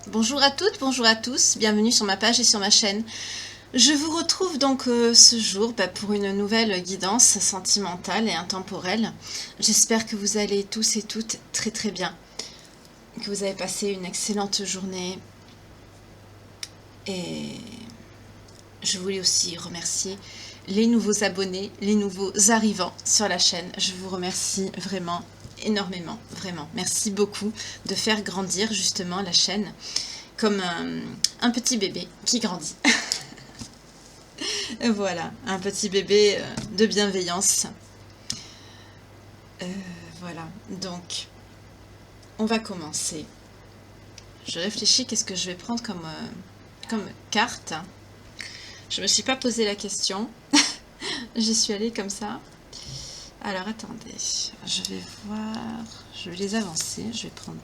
Bonjour à toutes, bonjour à tous, bienvenue sur ma page et sur ma chaîne. Je vous retrouve donc ce jour pour une nouvelle guidance sentimentale et intemporelle. J'espère que vous allez tous et toutes très très bien, que vous avez passé une excellente journée. Et je voulais aussi remercier les nouveaux abonnés, les nouveaux arrivants sur la chaîne. Je vous remercie vraiment énormément, vraiment. Merci beaucoup de faire grandir justement la chaîne comme un petit bébé qui grandit. Voilà, un petit bébé de bienveillance. Voilà, donc on va commencer. Je réfléchis qu'est-ce que je vais prendre comme carte. Je me suis pas posé la question. J'y suis allée comme ça. Alors attendez, je vais voir. Je vais les avancer. Je vais prendre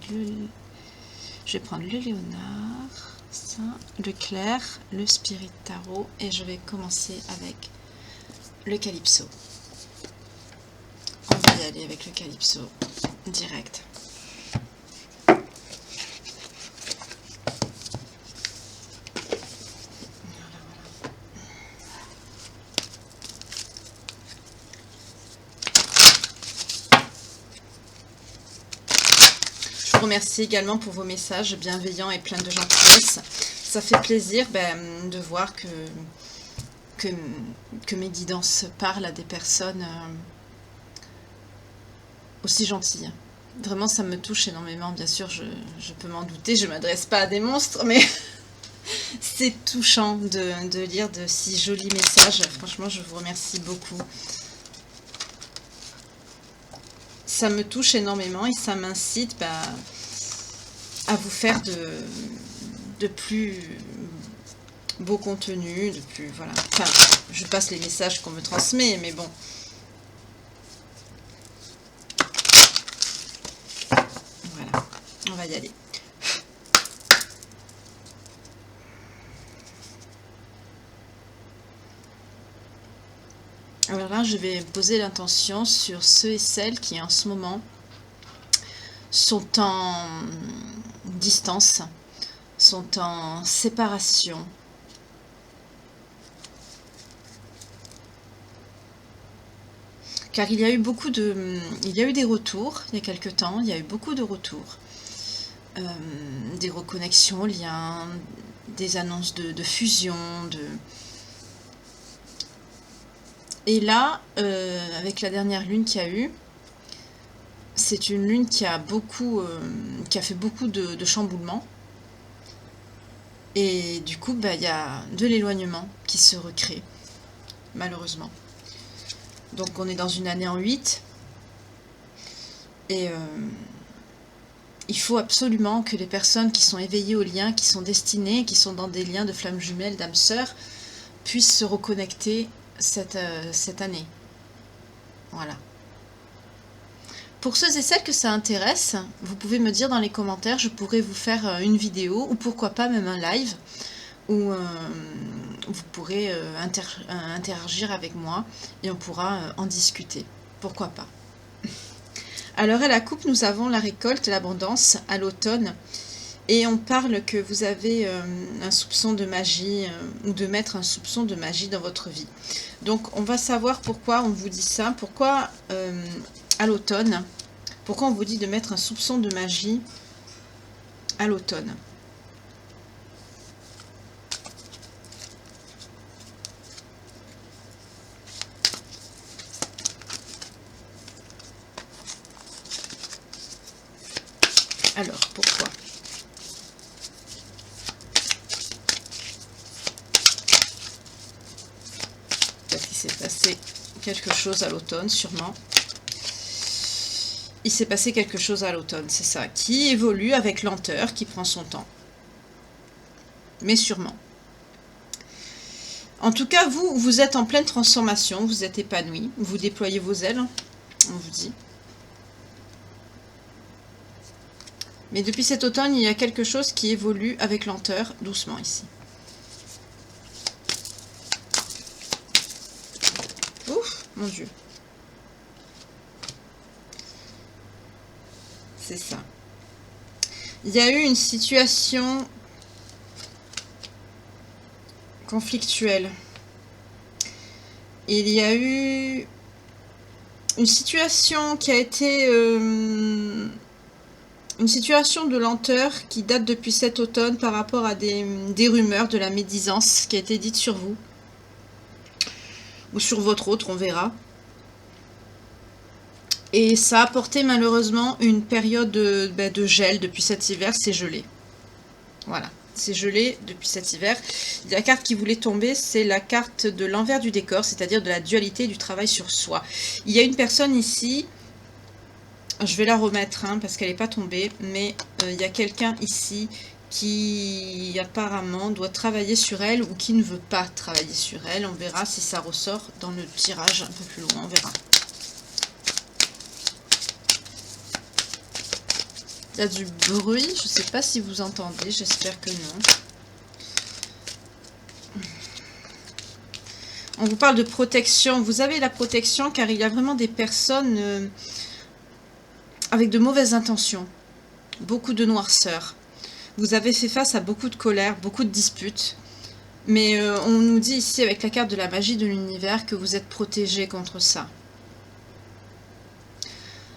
le Léonard, ça, le clair, le Spirit Tarot, et je vais commencer avec le Calypso. On va y aller avec le Calypso direct. Je vous remercie également pour vos messages bienveillants et pleins de gentillesse. Ça fait plaisir de voir que mes guidances parlent à des personnes aussi gentilles. Vraiment, ça me touche énormément. Bien sûr, je peux m'en douter, je ne m'adresse pas à des monstres, mais c'est touchant de lire de si jolis messages. Franchement, je vous remercie beaucoup. Ça me touche énormément et ça m'incite à vous faire de plus beaux contenus, de plus, voilà. Enfin, je passe les messages qu'on me transmet, mais bon. Voilà, on va y aller. Alors là, je vais poser l'intention sur ceux et celles qui, en ce moment, sont en distance, sont en séparation. Car il y a eu des retours, il y a quelque temps, il y a eu beaucoup de retours. Des reconnexions, liens, des annonces de fusion, Et là, avec la dernière lune qu'il y a eu, c'est une lune qui a fait beaucoup de chamboulements. Et du coup, il y a de l'éloignement qui se recrée, malheureusement. Donc on est dans une année en 8. Et il faut absolument que les personnes qui sont éveillées aux liens, qui sont destinées, qui sont dans des liens de flammes jumelles, d'âmes sœurs, puissent se reconnecter cette année. Voilà. Pour ceux et celles que ça intéresse, vous pouvez me dire dans les commentaires, je pourrais vous faire une vidéo, ou pourquoi pas même un live, où vous pourrez interagir avec moi, et on pourra en discuter. Pourquoi pas. Alors à la coupe, nous avons la récolte, l'abondance à l'automne, et on parle que vous avez un soupçon de magie, ou de mettre un soupçon de magie dans votre vie. Donc on va savoir pourquoi on vous dit ça, pourquoi à l'automne, pourquoi on vous dit de mettre un soupçon de magie à l'automne. Alors, pourquoi? Peut-être qu'il s'est passé quelque chose à l'automne, sûrement. Il s'est passé quelque chose à l'automne, c'est ça, qui évolue avec lenteur, qui prend son temps. Mais sûrement. En tout cas, vous êtes en pleine transformation, vous êtes épanoui, vous déployez vos ailes, on vous dit. Mais depuis cet automne, il y a quelque chose qui évolue avec lenteur, doucement ici. Ouf, mon Dieu. C'est ça. Il y a eu une situation conflictuelle. Il y a eu une situation qui a été une situation de lenteur qui date depuis cet automne par rapport à des rumeurs de la médisance qui a été dite sur vous ou sur votre autre, on verra. Et ça a apporté malheureusement une période de gel depuis cet hiver, c'est gelé. Voilà, c'est gelé depuis cet hiver. La carte qui voulait tomber, c'est la carte de l'envers du décor, c'est-à-dire de la dualité du travail sur soi. Il y a une personne ici, je vais la remettre parce qu'elle n'est pas tombée, mais il y a quelqu'un ici qui apparemment doit travailler sur elle ou qui ne veut pas travailler sur elle. On verra si ça ressort dans le tirage un peu plus loin, on verra. Il y a du bruit, je ne sais pas si vous entendez, j'espère que non. On vous parle de protection, vous avez la protection car il y a vraiment des personnes avec de mauvaises intentions, beaucoup de noirceur. Vous avez fait face à beaucoup de colère, beaucoup de disputes, mais on nous dit ici avec la carte de la magie de l'univers que vous êtes protégé contre ça.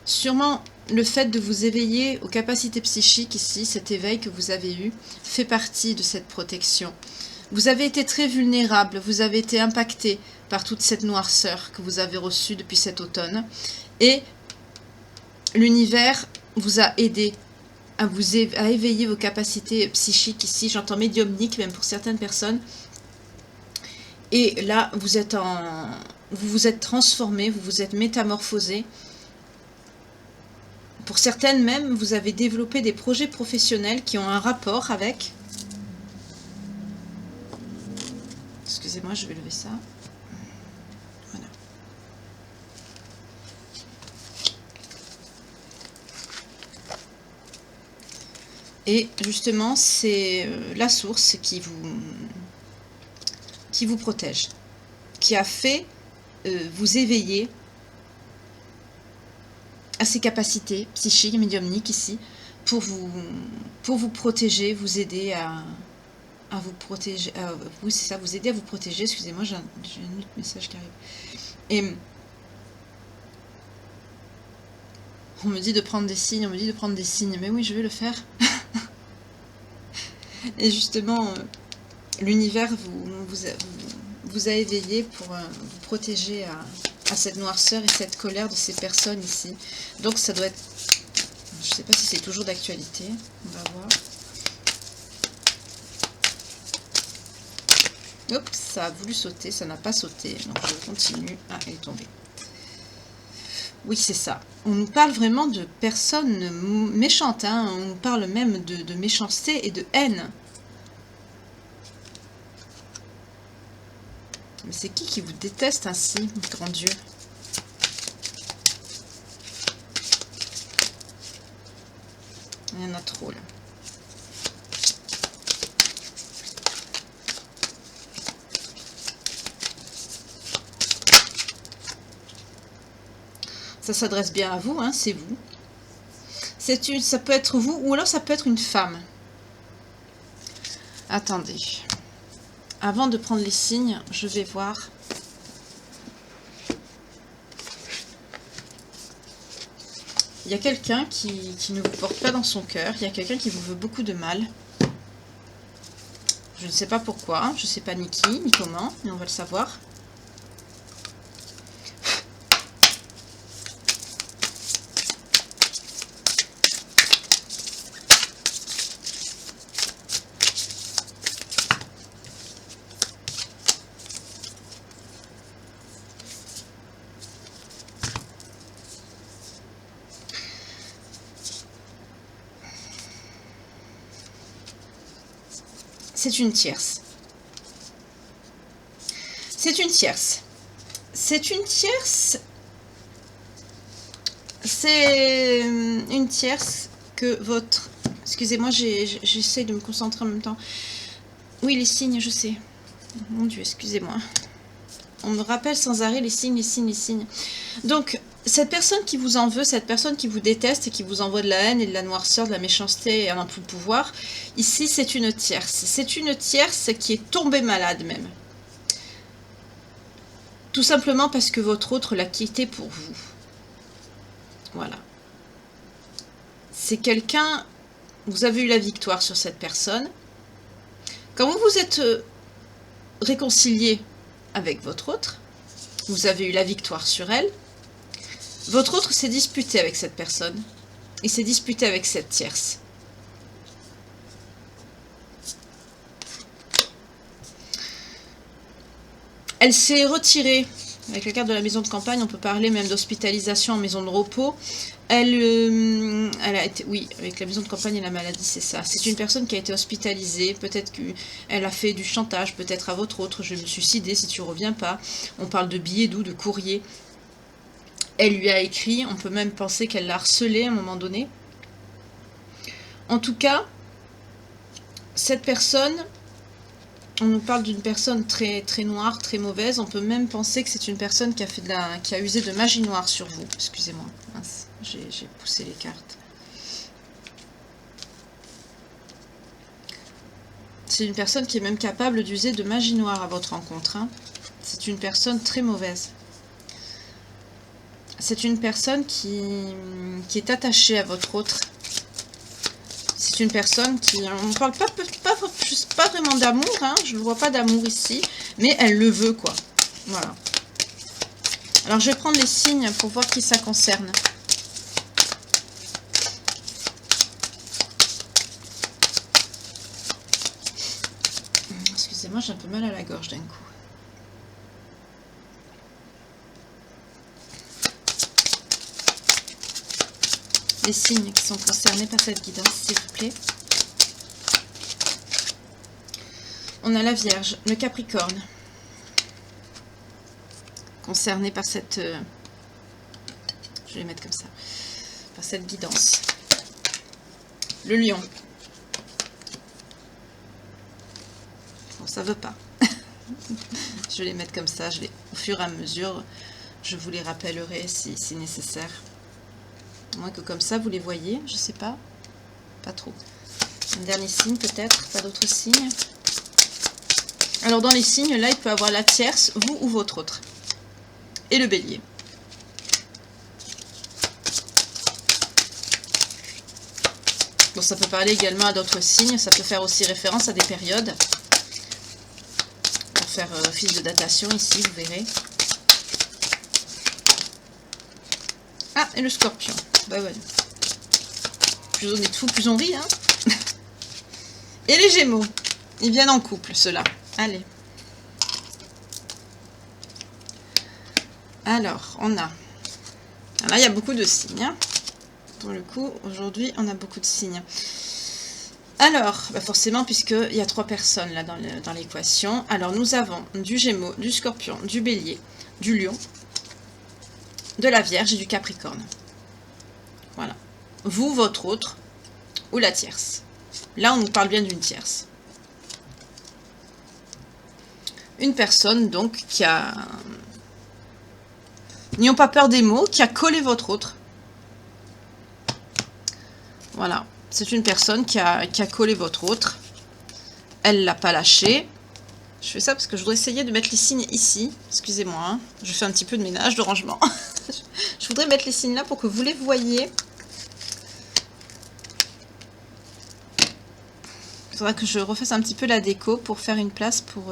Sûrement, le fait de vous éveiller aux capacités psychiques ici, cet éveil que vous avez eu, fait partie de cette protection. Vous avez été très vulnérable, vous avez été impacté par toute cette noirceur que vous avez reçue depuis cet automne. Et l'univers vous a aidé à éveiller vos capacités psychiques ici. J'entends médiumnique même pour certaines personnes. Et là, vous vous êtes transformé, vous vous êtes métamorphosé. Pour certaines même, vous avez développé des projets professionnels qui ont un rapport avec... Excusez-moi, je vais lever ça. Voilà. Et justement, c'est la source qui vous protège, qui a fait vous éveiller à ces capacités psychiques, médiumniques ici, pour vous protéger, vous aider à vous protéger. Oui, c'est ça, vous aider à vous protéger. Excusez-moi, j'ai un autre message qui arrive. Et on me dit de prendre des signes, mais oui, je vais le faire. Et justement, l'univers vous a éveillé pour vous protéger à cette noirceur et cette colère de ces personnes ici. Donc ça doit être... Je ne sais pas si c'est toujours d'actualité. On va voir. Hop, ça a voulu sauter, ça n'a pas sauté. Donc je continue. Ah, elle est tombée. Oui, c'est ça. On nous parle vraiment de personnes méchantes. On nous parle même de méchanceté et de haine. Mais c'est qui vous déteste ainsi, grand Dieu? Il y en a trop, là. Ça s'adresse bien à vous, c'est vous. Ça peut être vous, ou alors ça peut être une femme. Attendez. Avant de prendre les signes, je vais voir. Il y a quelqu'un qui ne vous porte pas dans son cœur. Il y a quelqu'un qui vous veut beaucoup de mal. Je ne sais pas pourquoi. Je ne sais pas ni qui, ni comment. Mais on va le savoir. C'est une tierce. C'est une tierce. C'est une tierce. C'est une tierce que votre... Excusez-moi, j'essaie de me concentrer en même temps. Oui, les signes, je sais. Mon Dieu, excusez-moi. On me rappelle sans arrêt les signes, les signes, les signes. Donc, cette personne qui vous en veut, cette personne qui vous déteste et qui vous envoie de la haine et de la noirceur, de la méchanceté et un peu de pouvoir, ici c'est une tierce. C'est une tierce qui est tombée malade même. Tout simplement parce que votre autre l'a quitté pour vous. Voilà. C'est quelqu'un, vous avez eu la victoire sur cette personne. Quand vous vous êtes réconcilié avec votre autre, vous avez eu la victoire sur elle. Votre autre s'est disputé avec cette personne. Il s'est disputé avec cette tierce. Elle s'est retirée. Avec la carte de la maison de campagne, on peut parler même d'hospitalisation en maison de repos. Elle a été, oui, avec la maison de campagne et la maladie, c'est ça. C'est une personne qui a été hospitalisée. Peut-être qu'elle a fait du chantage, peut-être à votre autre. Je vais me suicider si tu reviens pas. On parle de billets doux, de courrier. Elle lui a écrit. On peut même penser qu'elle l'a harcelé à un moment donné. En tout cas, cette personne, on nous parle d'une personne très, très noire, très mauvaise. On peut même penser que c'est une personne qui a, qui a usé de magie noire sur vous. Excusez-moi, j'ai poussé les cartes. C'est une personne qui est même capable d'user de magie noire à votre rencontre. Hein. C'est une personne très mauvaise. C'est une personne qui est attachée à votre autre. C'est une personne qui... On ne parle pas vraiment d'amour, hein, je ne vois pas d'amour ici, mais elle le veut, quoi. Voilà. Alors, je vais prendre les signes pour voir qui ça concerne. Excusez-moi, j'ai un peu mal à la gorge d'un coup. Les signes qui sont concernés par cette guidance, s'il vous plaît. On a la Vierge, le Capricorne, concerné par cette... je vais les mettre comme ça. Par cette guidance. Le Lion. Bon, ça veut pas. Je vais les mettre comme ça. Au fur et à mesure, je vous les rappellerai si c'est nécessaire. À moins que comme ça, vous les voyez, je sais pas. Pas trop. Un dernier signe peut-être, pas d'autres signes. Alors dans les signes, là, il peut avoir la tierce, vous ou votre autre. Et le bélier. Bon, ça peut parler également à d'autres signes, ça peut faire aussi référence à des périodes. Pour faire office de datation ici, vous verrez. Ah, et le scorpion. Bah ouais. Plus on est fou, plus on rit, hein. Et les gémeaux. Ils viennent en couple, ceux-là. Allez. Alors, on a... Là, il y a beaucoup de signes. Hein. Pour le coup, aujourd'hui, on a beaucoup de signes. Alors, bah forcément, puisqu'il y a 3 personnes là dans l'équation. Alors, nous avons du Gémeaux, du Scorpion, du Bélier, du Lion, de la Vierge et du Capricorne. Voilà. Vous, votre autre, ou la tierce. Là, on nous parle bien d'une tierce. Une personne, donc, qui a... N'ayons pas peur des mots, qui a collé votre autre. Voilà. C'est une personne qui a collé votre autre. Elle ne l'a pas lâché. Je fais ça parce que je voudrais essayer de mettre les signes ici. Excusez-moi, hein. Je fais un petit peu de ménage, de rangement. Je voudrais mettre les signes là pour que vous les voyez. Il faudra que je refasse un petit peu la déco pour faire une place pour...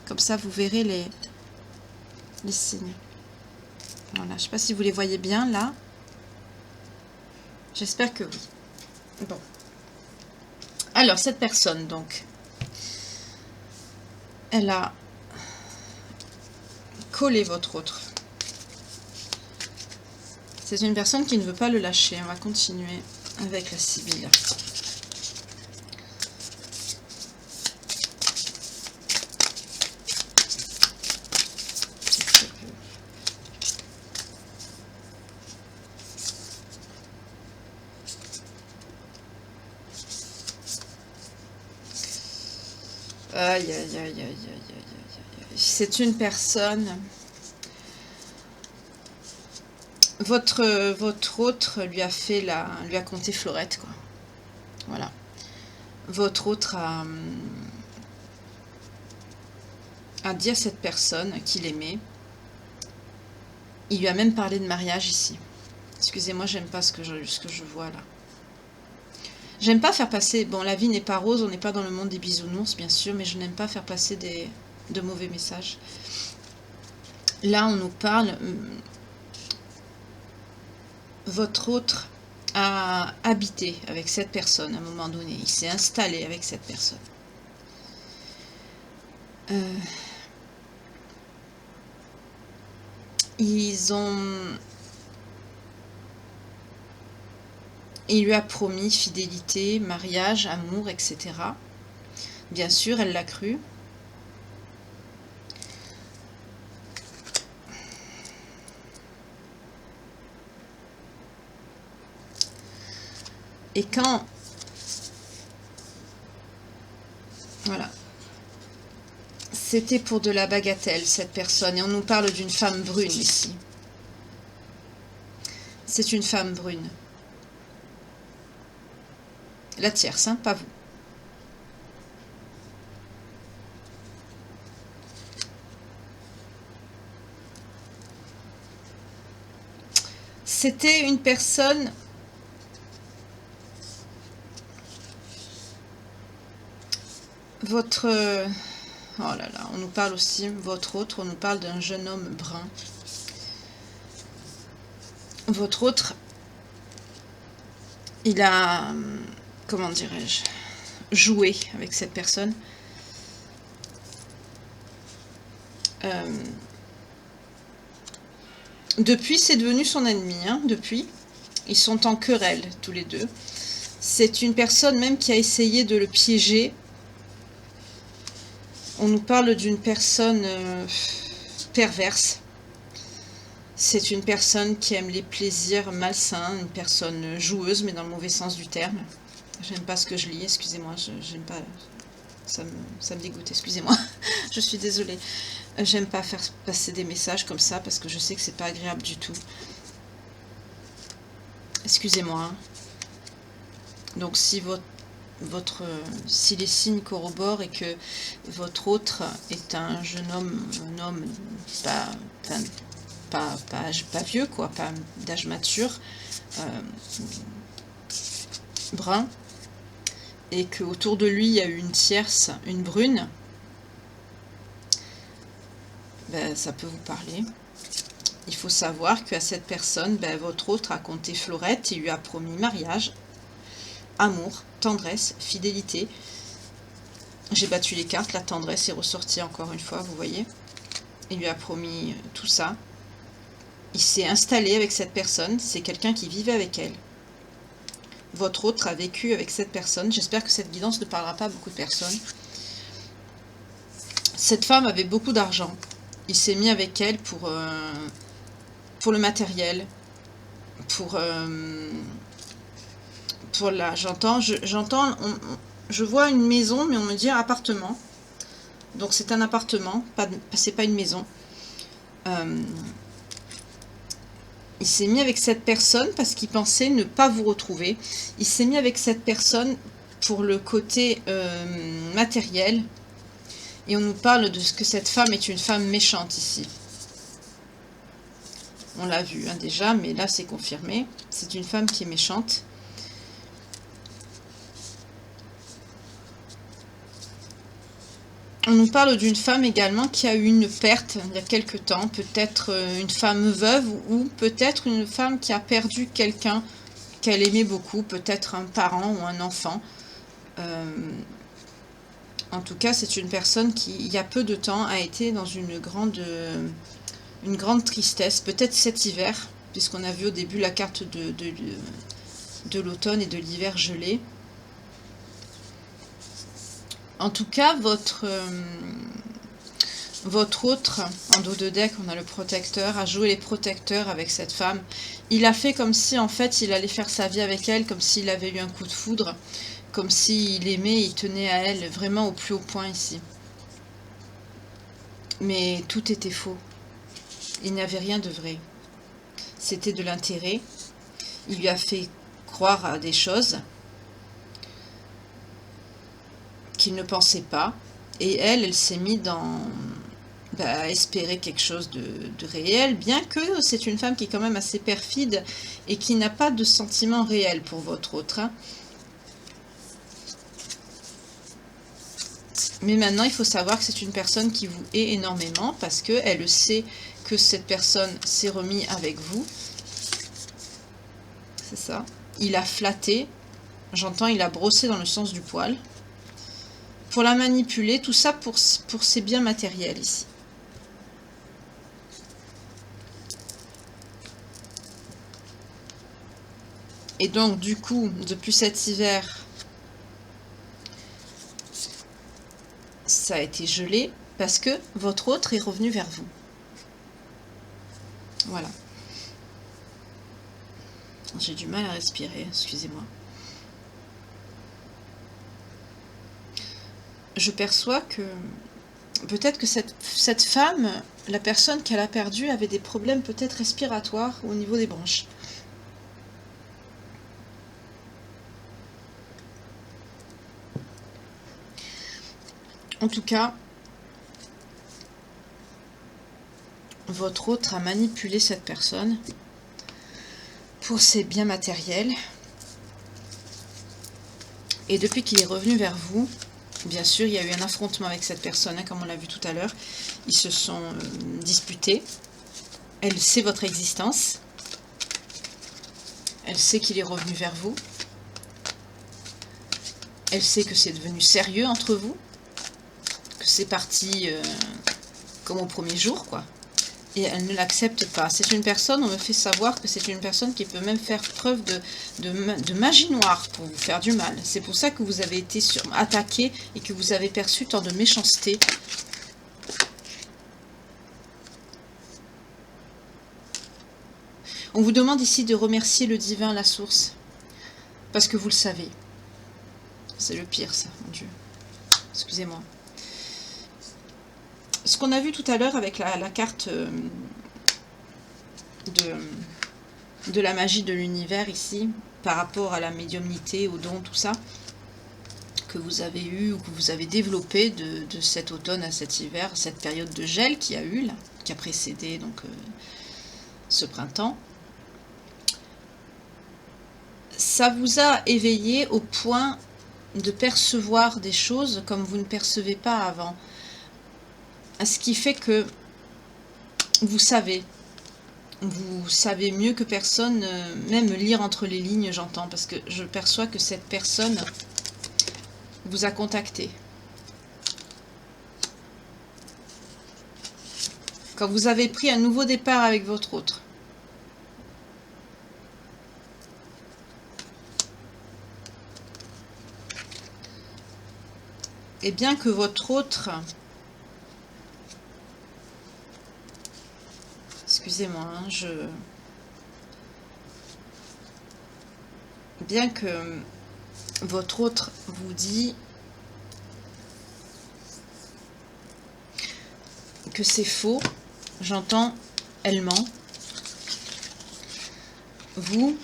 comme ça, vous verrez les signes. Voilà, je ne sais pas si vous les voyez bien là. J'espère que oui. Bon. Alors, cette personne, donc, elle a collé votre autre. C'est une personne qui ne veut pas le lâcher. On va continuer avec la Sibylle. Aïe, aïe, aïe, aïe, aïe, aïe, aïe. C'est une personne Votre autre lui a compté Florette, quoi. Voilà. Votre autre a dit à cette personne qu'il aimait. Il lui a même parlé de mariage ici. Excusez-moi, j'aime pas ce que je vois là. J'aime pas faire passer... Bon, la vie n'est pas rose, on n'est pas dans le monde des bisounours, bien sûr, mais je n'aime pas faire passer de mauvais messages. Là, on nous parle... Votre autre a habité avec cette personne à un moment donné. Il s'est installé avec cette personne. Il lui a promis fidélité, mariage, amour, etc. Bien sûr, elle l'a cru. Et quand... Voilà. C'était pour de la bagatelle, cette personne. Et on nous parle d'une femme brune ici. C'est une femme brune. La tierce, hein, pas vous. C'était une personne... Votre... Oh là là, on nous parle aussi, votre autre, on nous parle d'un jeune homme brun. Votre autre, il a... Comment dirais-je, jouer avec cette personne. Depuis, c'est devenu son ennemi. Hein, depuis, ils sont en querelle tous les deux. C'est une personne même qui a essayé de le piéger. On nous parle d'une personne perverse. C'est une personne qui aime les plaisirs malsains, une personne joueuse, mais dans le mauvais sens du terme. J'aime pas ce que je lis, excusez-moi, j'aime pas, ça me dégoûte, excusez-moi, je suis désolée. J'aime pas faire passer des messages comme ça, parce que je sais que c'est pas agréable du tout. Excusez-moi. Hein. Donc si si les signes corroborent et que votre autre est un jeune homme, un homme pas vieux, quoi, pas d'âge mature, brun, et qu'autour de lui il y a eu une tierce, une brune, ben, ça peut vous parler. Il faut savoir qu'à cette personne, ben, votre autre a compté Florette et lui a promis mariage, amour, tendresse, fidélité. J'ai battu les cartes, la tendresse est ressortie encore une fois, vous voyez. Il lui a promis tout ça. Il s'est installé avec cette personne, c'est quelqu'un qui vivait avec elle. Votre autre a vécu avec cette personne. J'espère que cette guidance ne parlera pas à beaucoup de personnes. Cette femme avait beaucoup d'argent. Il s'est mis avec elle pour le matériel, pour la... je vois une maison, mais on me dit appartement. Donc c'est un appartement, c'est pas une maison. Il s'est mis avec cette personne parce qu'il pensait ne pas vous retrouver. Il s'est mis avec cette personne pour le côté matériel. Et on nous parle de ce que cette femme est une femme méchante ici. On l'a vu hein, déjà, mais là c'est confirmé. C'est une femme qui est méchante. On nous parle d'une femme également qui a eu une perte il y a quelque temps, peut-être une femme veuve ou peut-être une femme qui a perdu quelqu'un qu'elle aimait beaucoup, peut-être un parent ou un enfant. En tout cas, c'est une personne qui, il y a peu de temps, a été dans une grande tristesse, peut-être cet hiver, puisqu'on a vu au début la carte de l'automne et de l'hiver gelé. En tout cas, votre autre, en dos de deck, on a le protecteur, a joué les protecteurs avec cette femme. Il a fait comme si, en fait, il allait faire sa vie avec elle, comme s'il avait eu un coup de foudre, comme s'il aimait, il tenait à elle, vraiment au plus haut point ici. Mais tout était faux. Il n'y avait rien de vrai. C'était de l'intérêt. Il lui a fait croire à des choses qu'il ne pensait pas. Et elle s'est mise à espérer quelque chose de réel, bien que c'est une femme qui est quand même assez perfide et qui n'a pas de sentiment réel pour votre autre. Hein. Mais maintenant, il faut savoir que c'est une personne qui vous hait énormément parce qu'elle sait que cette personne s'est remise avec vous. C'est ça. Il a flatté. J'entends, il a brossé dans le sens du poil. Pour la manipuler, tout ça pour ses biens matériels ici. Et donc, du coup, depuis cet hiver, ça a été gelé parce que votre autre est revenu vers vous. Voilà. J'ai du mal à respirer, excusez-moi. Je perçois que peut-être que cette femme, la personne qu'elle a perdue, avait des problèmes peut-être respiratoires au niveau des bronches. En tout cas, votre autre a manipulé cette personne pour ses biens matériels. Et depuis qu'il est revenu vers vous, bien sûr, il y a eu un affrontement avec cette personne, hein, comme on l'a vu tout à l'heure. Ils se sont disputés. Elle sait votre existence. Elle sait qu'il est revenu vers vous. Elle sait que c'est devenu sérieux entre vous. Que c'est parti comme au premier jour, quoi. Et elle ne l'accepte pas. C'est une personne, on me fait savoir que c'est une personne qui peut même faire preuve de magie noire pour vous faire du mal. C'est pour ça que vous avez été attaqué et que vous avez perçu tant de méchanceté. On vous demande ici de remercier le divin, la source, parce que vous le savez. C'est le pire, ça, mon Dieu. Excusez-moi. Ce qu'on a vu tout à l'heure avec la carte de la magie de l'univers ici, par rapport à la médiumnité, aux dons, tout ça, que vous avez eu ou que vous avez développé de cet automne à cet hiver, cette période de gel qu'il y a eu, là, qui a précédé donc ce printemps, ça vous a éveillé au point de percevoir des choses comme vous ne percevez pas avant. Ce qui fait que vous savez mieux que personne, même lire entre les lignes, j'entends, parce que je perçois que cette personne vous a contacté. Quand vous avez pris un nouveau départ avec votre autre. Et bien que votre autre... Excusez-moi, hein, bien que votre autre vous dit que c'est faux, j'entends, elle ment. Vous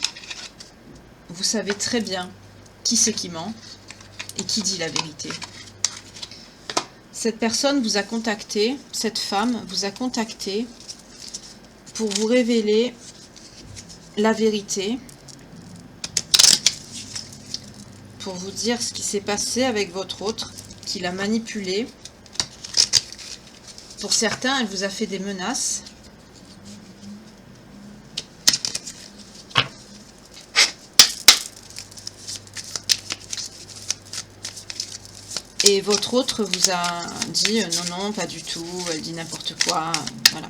savez très bien qui c'est qui ment et qui dit la vérité. Cette personne vous a contacté, cette femme vous a contacté pour vous révéler la vérité, pour vous dire ce qui s'est passé avec votre autre, qui l'a manipulé. Pour certains, elle vous a fait des menaces. Et votre autre vous a dit non, non, pas du tout, elle dit n'importe quoi, voilà.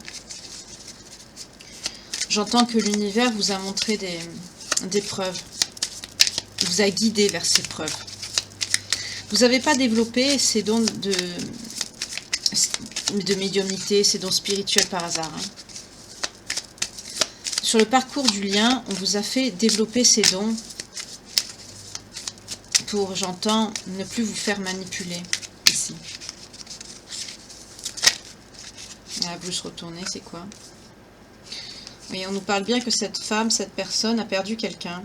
J'entends que l'univers vous a montré des preuves. Il vous a guidé vers ces preuves. Vous n'avez pas développé ces dons de médiumnité, ces dons spirituels par hasard. Hein. Sur le parcours du lien, on vous a fait développer ces dons pour, j'entends, ne plus vous faire manipuler ici. La bouche retournée, c'est quoi? Et on nous parle bien que cette femme, cette personne a perdu quelqu'un.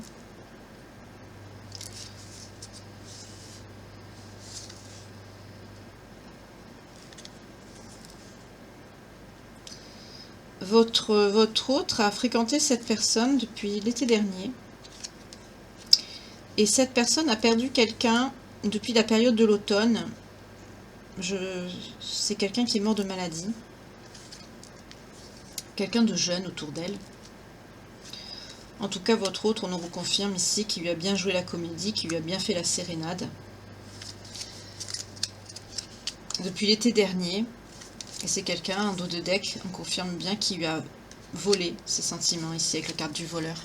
Votre autre a fréquenté cette personne depuis l'été dernier. Et cette personne a perdu quelqu'un depuis la période de l'automne. C'est quelqu'un qui est mort de maladie. Quelqu'un de jeune autour d'elle. En tout cas, votre autre, on nous reconfirme ici qu'il lui a bien joué la comédie, qu'il lui a bien fait la sérénade. Depuis l'été dernier. Et c'est quelqu'un, un dos de deck, on confirme bien qu'il lui a volé ses sentiments ici avec la carte du voleur.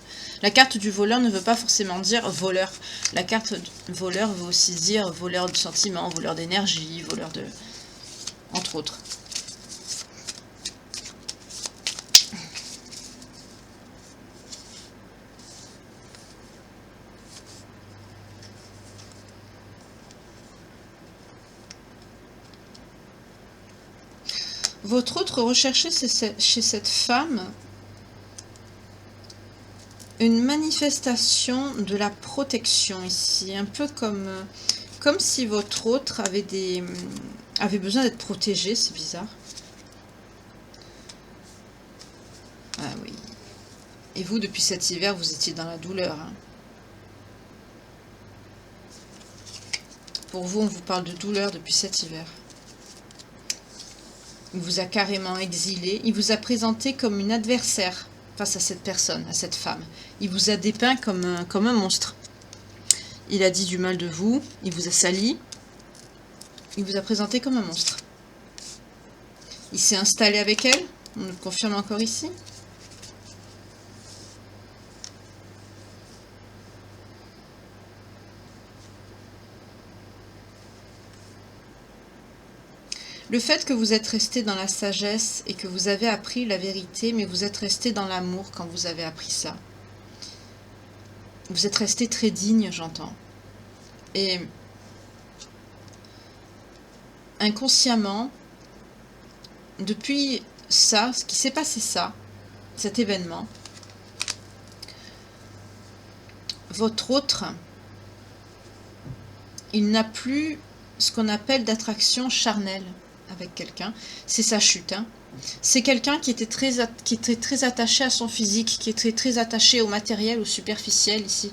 La carte du voleur ne veut pas forcément dire voleur. La carte du voleur veut aussi dire voleur de sentiments, voleur d'énergie, voleur de... entre autres. Votre autre recherchait chez cette femme une manifestation de la protection ici, un peu comme si votre autre avait besoin d'être protégé, c'est bizarre. Ah oui. Et vous, depuis cet hiver, vous étiez dans la douleur. Hein. Pour vous, on vous parle de douleur depuis cet hiver. Il vous a carrément exilé. Il vous a présenté comme une adversaire face à cette personne, à cette femme. Il vous a dépeint comme un monstre. Il a dit du mal de vous. Il vous a sali. Il vous a présenté comme un monstre. Il s'est installé avec elle. On le confirme encore ici. Le fait que vous êtes resté dans la sagesse et que vous avez appris la vérité, mais vous êtes resté dans l'amour quand vous avez appris ça. Vous êtes resté très digne, j'entends. Et inconsciemment, depuis ça, ce qui s'est passé cet événement, votre autre, il n'a plus ce qu'on appelle d'attraction charnelle avec quelqu'un, c'est sa chute. Hein. C'est quelqu'un qui était très attaché à son physique, qui était très attaché au matériel, au superficiel ici.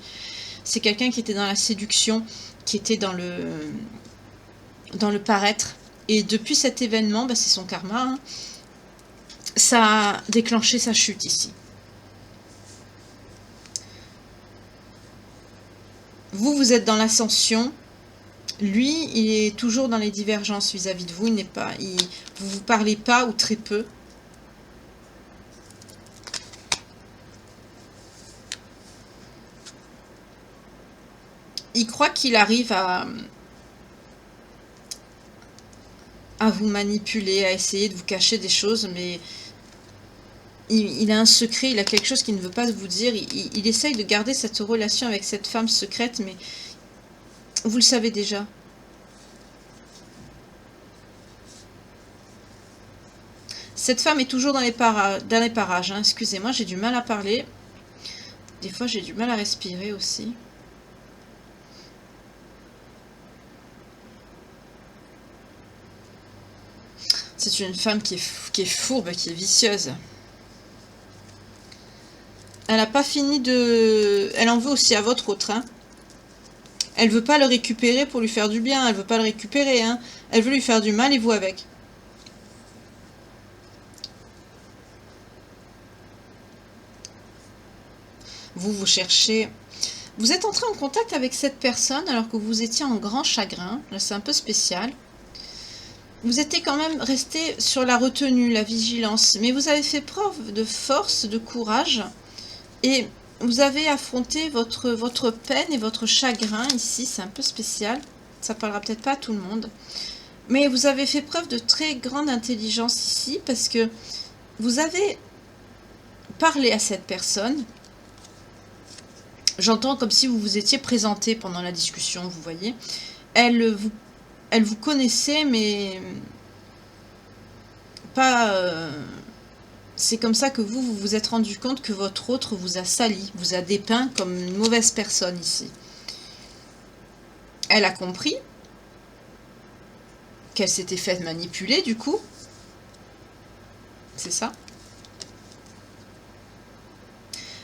C'est quelqu'un qui était dans la séduction, qui était dans le paraître. Et depuis cet événement, bah, c'est son karma, hein, ça a déclenché sa chute ici. Vous êtes dans l'ascension. Lui, il est toujours dans les divergences vis-à-vis de vous. Vous vous parlez pas ou très peu. Il croit qu'il arrive à vous manipuler, à essayer de vous cacher des choses, mais il a un secret, il a quelque chose qu'il ne veut pas vous dire. Il essaye de garder cette relation avec cette femme secrète, mais vous le savez déjà. Cette femme est toujours dans les parages. Hein. Excusez-moi, j'ai du mal à parler. Des fois, j'ai du mal à respirer aussi. C'est une femme qui est fourbe, qui est vicieuse. Elle n'a pas fini de... Elle en veut aussi à votre autre. Hein. Elle veut pas le récupérer pour lui faire du bien. Elle veut pas le récupérer. Hein. Elle veut lui faire du mal et vous avec. Vous cherchez... Vous êtes entré en contact avec cette personne alors que vous étiez en grand chagrin. Là, c'est un peu spécial. Vous étiez quand même resté sur la retenue, la vigilance. Mais vous avez fait preuve de force, de courage. Et vous avez affronté votre peine et votre chagrin ici. C'est un peu spécial. Ça parlera peut-être pas à tout le monde. Mais vous avez fait preuve de très grande intelligence ici parce que vous avez parlé à cette personne. J'entends comme si vous vous étiez présenté pendant la discussion, vous voyez. Elle vous connaissait, mais pas... c'est comme ça que vous vous êtes rendu compte que votre autre vous a sali, vous a dépeint comme une mauvaise personne ici. Elle a compris qu'elle s'était faite manipuler, du coup. C'est ça.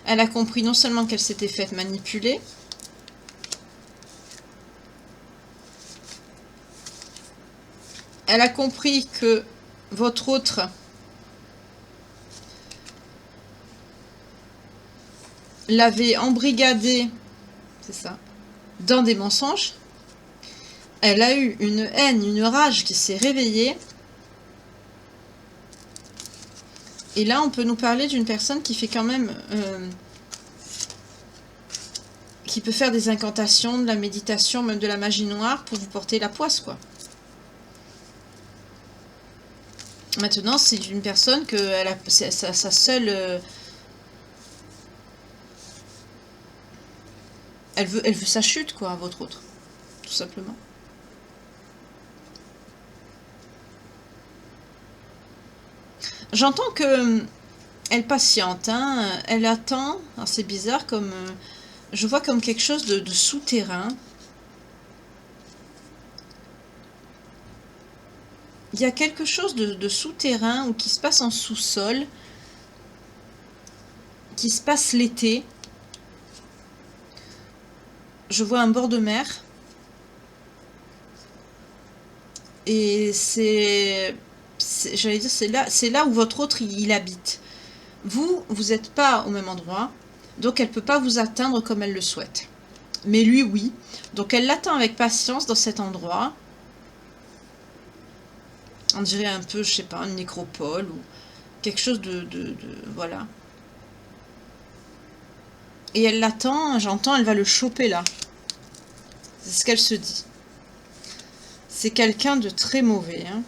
Elle a compris non seulement qu'elle s'était faite manipuler, elle a compris que votre autre l'avait embrigadée, c'est ça, dans des mensonges. Elle a eu une haine, une rage qui s'est réveillée. Et là, on peut nous parler d'une personne qui fait quand même... qui peut faire des incantations, de la méditation, même de la magie noire pour vous porter la poisse, quoi. Maintenant, c'est une personne que elle a, sa seule... elle veut sa chute, quoi, à votre autre. Tout simplement. J'entends que elle patiente, hein, elle attend. C'est bizarre, comme je vois comme quelque chose de souterrain. Il y a quelque chose de souterrain ou qui se passe en sous-sol, qui se passe l'été. Je vois un bord de mer. Et j'allais dire, c'est là où votre autre il habite. Vous n'êtes pas au même endroit, donc elle ne peut pas vous atteindre comme elle le souhaite. Mais lui, oui. Donc elle l'attend avec patience dans cet endroit. On dirait un peu, je sais pas, une nécropole ou quelque chose voilà. Et elle l'attend, j'entends, elle va le choper là. C'est ce qu'elle se dit. C'est quelqu'un de très mauvais, hein.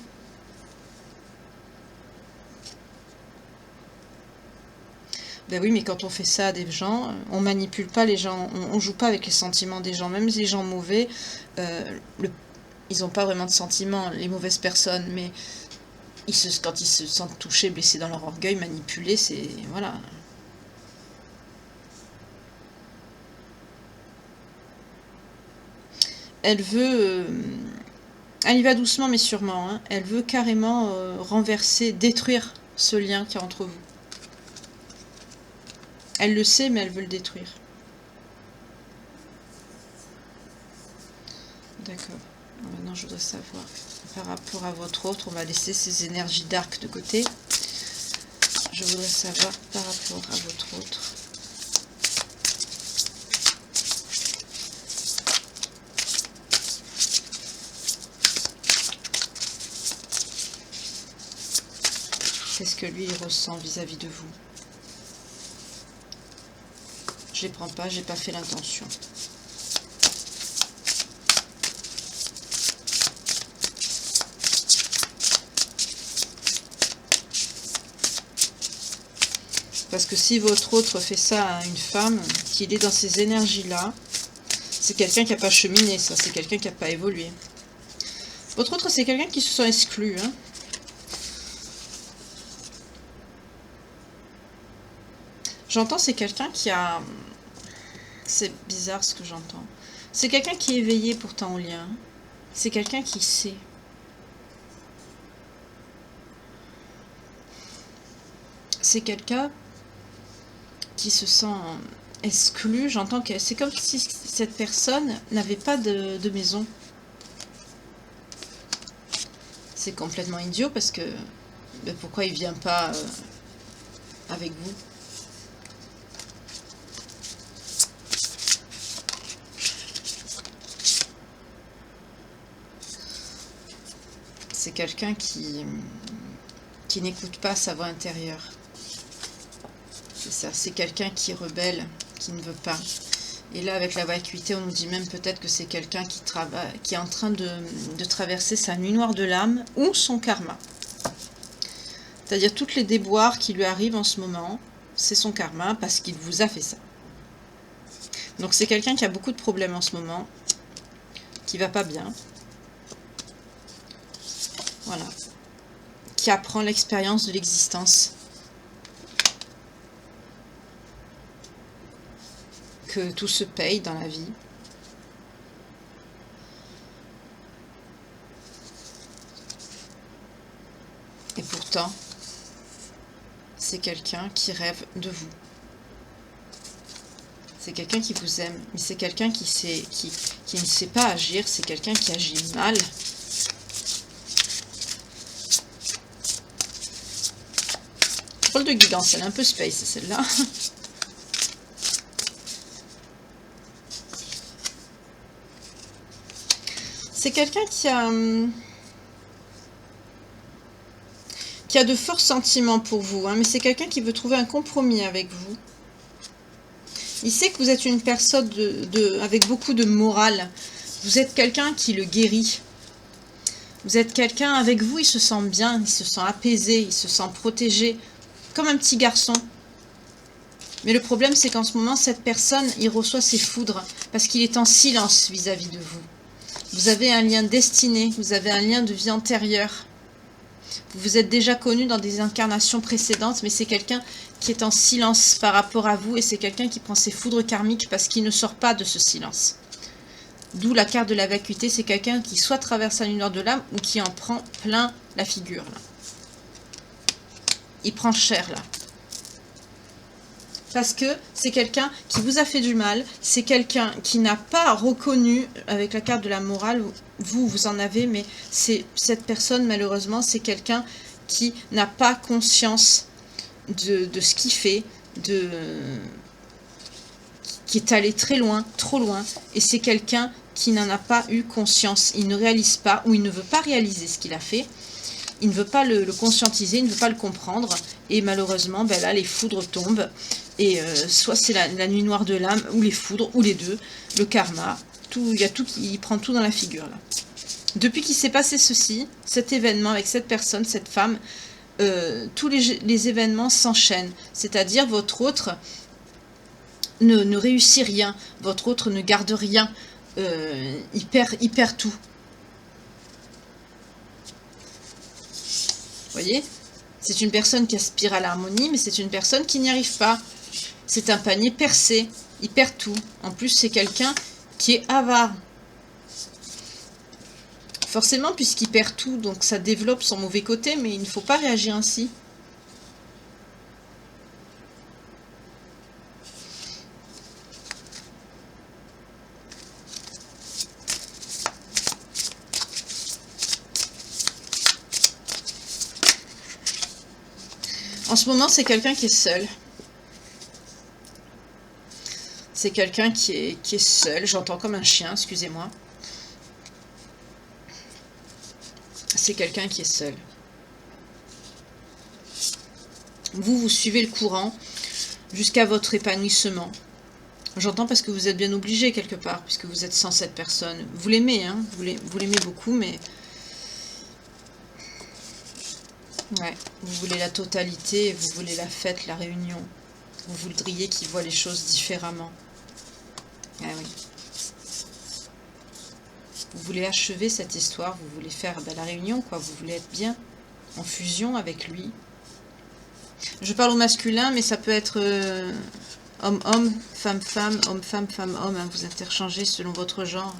Ben oui, mais quand on fait ça à des gens, on manipule pas les gens, on joue pas avec les sentiments des gens. Même les gens mauvais, ils n'ont pas vraiment de sentiments, les mauvaises personnes, mais quand ils se sentent touchés, blessés dans leur orgueil, manipulés, c'est... Voilà. Elle veut... elle y va doucement mais sûrement, hein. Elle veut carrément renverser, détruire ce lien qu'il y a entre vous. Elle le sait, mais elle veut le détruire. D'accord. Maintenant, je voudrais savoir, par rapport à votre autre, on va laisser ces énergies dark de côté. Je voudrais savoir, par rapport à votre autre... Qu'est-ce que lui, il ressent vis-à-vis de vous? Je les prends pas, j'ai pas fait l'intention. Parce que si votre autre fait ça à une femme, qu'il est dans ces énergies-là, c'est quelqu'un qui n'a pas cheminé, ça. C'est quelqu'un qui n'a pas évolué. Votre autre, c'est quelqu'un qui se sent exclu, hein. J'entends, c'est quelqu'un qui a... C'est bizarre ce que j'entends. C'est quelqu'un qui est éveillé pourtant au lien. C'est quelqu'un qui sait. C'est quelqu'un qui se sent exclu. J'entends que c'est comme si cette personne n'avait pas de maison. C'est complètement idiot parce que... Ben pourquoi il vient pas avec vous? C'est quelqu'un qui n'écoute pas sa voix intérieure. C'est ça, c'est quelqu'un qui rebelle, qui ne veut pas. Et là, avec la vacuité, on nous dit même peut-être que c'est quelqu'un qui est en train de traverser sa nuit noire de l'âme ou son karma. C'est-à-dire toutes les déboires qui lui arrivent en ce moment, c'est son karma parce qu'il vous a fait ça. Donc c'est quelqu'un qui a beaucoup de problèmes en ce moment, qui va pas bien. Voilà. Qui apprend l'expérience de l'existence. que tout se paye dans la vie. Et pourtant, c'est quelqu'un qui rêve de vous. C'est quelqu'un qui vous aime, mais c'est quelqu'un qui ne sait pas agir, c'est quelqu'un qui agit mal. Drôle de guidance, elle est un peu space celle-là. C'est quelqu'un qui a de forts sentiments pour vous, hein, mais c'est quelqu'un qui veut trouver un compromis avec vous. Il sait que vous êtes une personne avec beaucoup de morale. Vous êtes quelqu'un qui le guérit. Vous êtes quelqu'un, avec vous, il se sent bien, il se sent apaisé, il se sent protégé, comme un petit garçon. Mais le problème, c'est qu'en ce moment, cette personne, il reçoit ses foudres, parce qu'il est en silence vis-à-vis de vous. Vous avez un lien destiné, vous avez un lien de vie antérieure. Vous vous êtes déjà connu dans des incarnations précédentes, mais c'est quelqu'un qui est en silence par rapport à vous, et c'est quelqu'un qui prend ses foudres karmiques parce qu'il ne sort pas de ce silence. D'où la carte de la vacuité, c'est quelqu'un qui soit traverse la lumière de l'âme ou qui en prend plein la figure. Là. Il prend cher là. Parce que c'est quelqu'un qui vous a fait du mal, c'est quelqu'un qui n'a pas reconnu, avec la carte de la morale, vous en avez, mais cette personne, malheureusement, c'est quelqu'un qui n'a pas conscience de ce qu'il fait, qui est allé très loin, trop loin, et c'est quelqu'un qui n'en a pas eu conscience, il ne réalise pas, ou il ne veut pas réaliser ce qu'il a fait, il ne veut pas le conscientiser, il ne veut pas le comprendre, et malheureusement, ben là, les foudres tombent, et soit c'est la nuit noire de l'âme, ou les foudres, ou les deux, le karma, il y a tout, il prend tout dans la figure, là. Depuis qu'il s'est passé ceci, cet événement avec cette personne, cette femme, tous les événements s'enchaînent, c'est-à-dire votre autre ne réussit rien, votre autre ne garde rien, il perd tout. Vous voyez? C'est une personne qui aspire à l'harmonie, mais c'est une personne qui n'y arrive pas. C'est un panier percé, il perd tout. En plus, c'est quelqu'un qui est avare. Forcément, puisqu'il perd tout, donc ça développe son mauvais côté, mais il ne faut pas réagir ainsi. En ce moment, c'est quelqu'un qui est seul. C'est quelqu'un qui est seul. J'entends comme un chien, excusez-moi. C'est quelqu'un qui est seul. Vous suivez le courant jusqu'à votre épanouissement. J'entends parce que vous êtes bien obligé quelque part, puisque vous êtes sans cette personne. Vous l'aimez, hein, vous l'aimez beaucoup, mais... Ouais, vous voulez la totalité, vous voulez la fête, la réunion. Vous voudriez qu'il voit les choses différemment. Ah oui. Vous voulez achever cette histoire, vous voulez faire la réunion, quoi. Vous voulez être bien, en fusion avec lui. Je parle au masculin, mais ça peut être homme-homme, femme-femme, homme-femme, femme-homme. Hein, vous interchangez selon votre genre.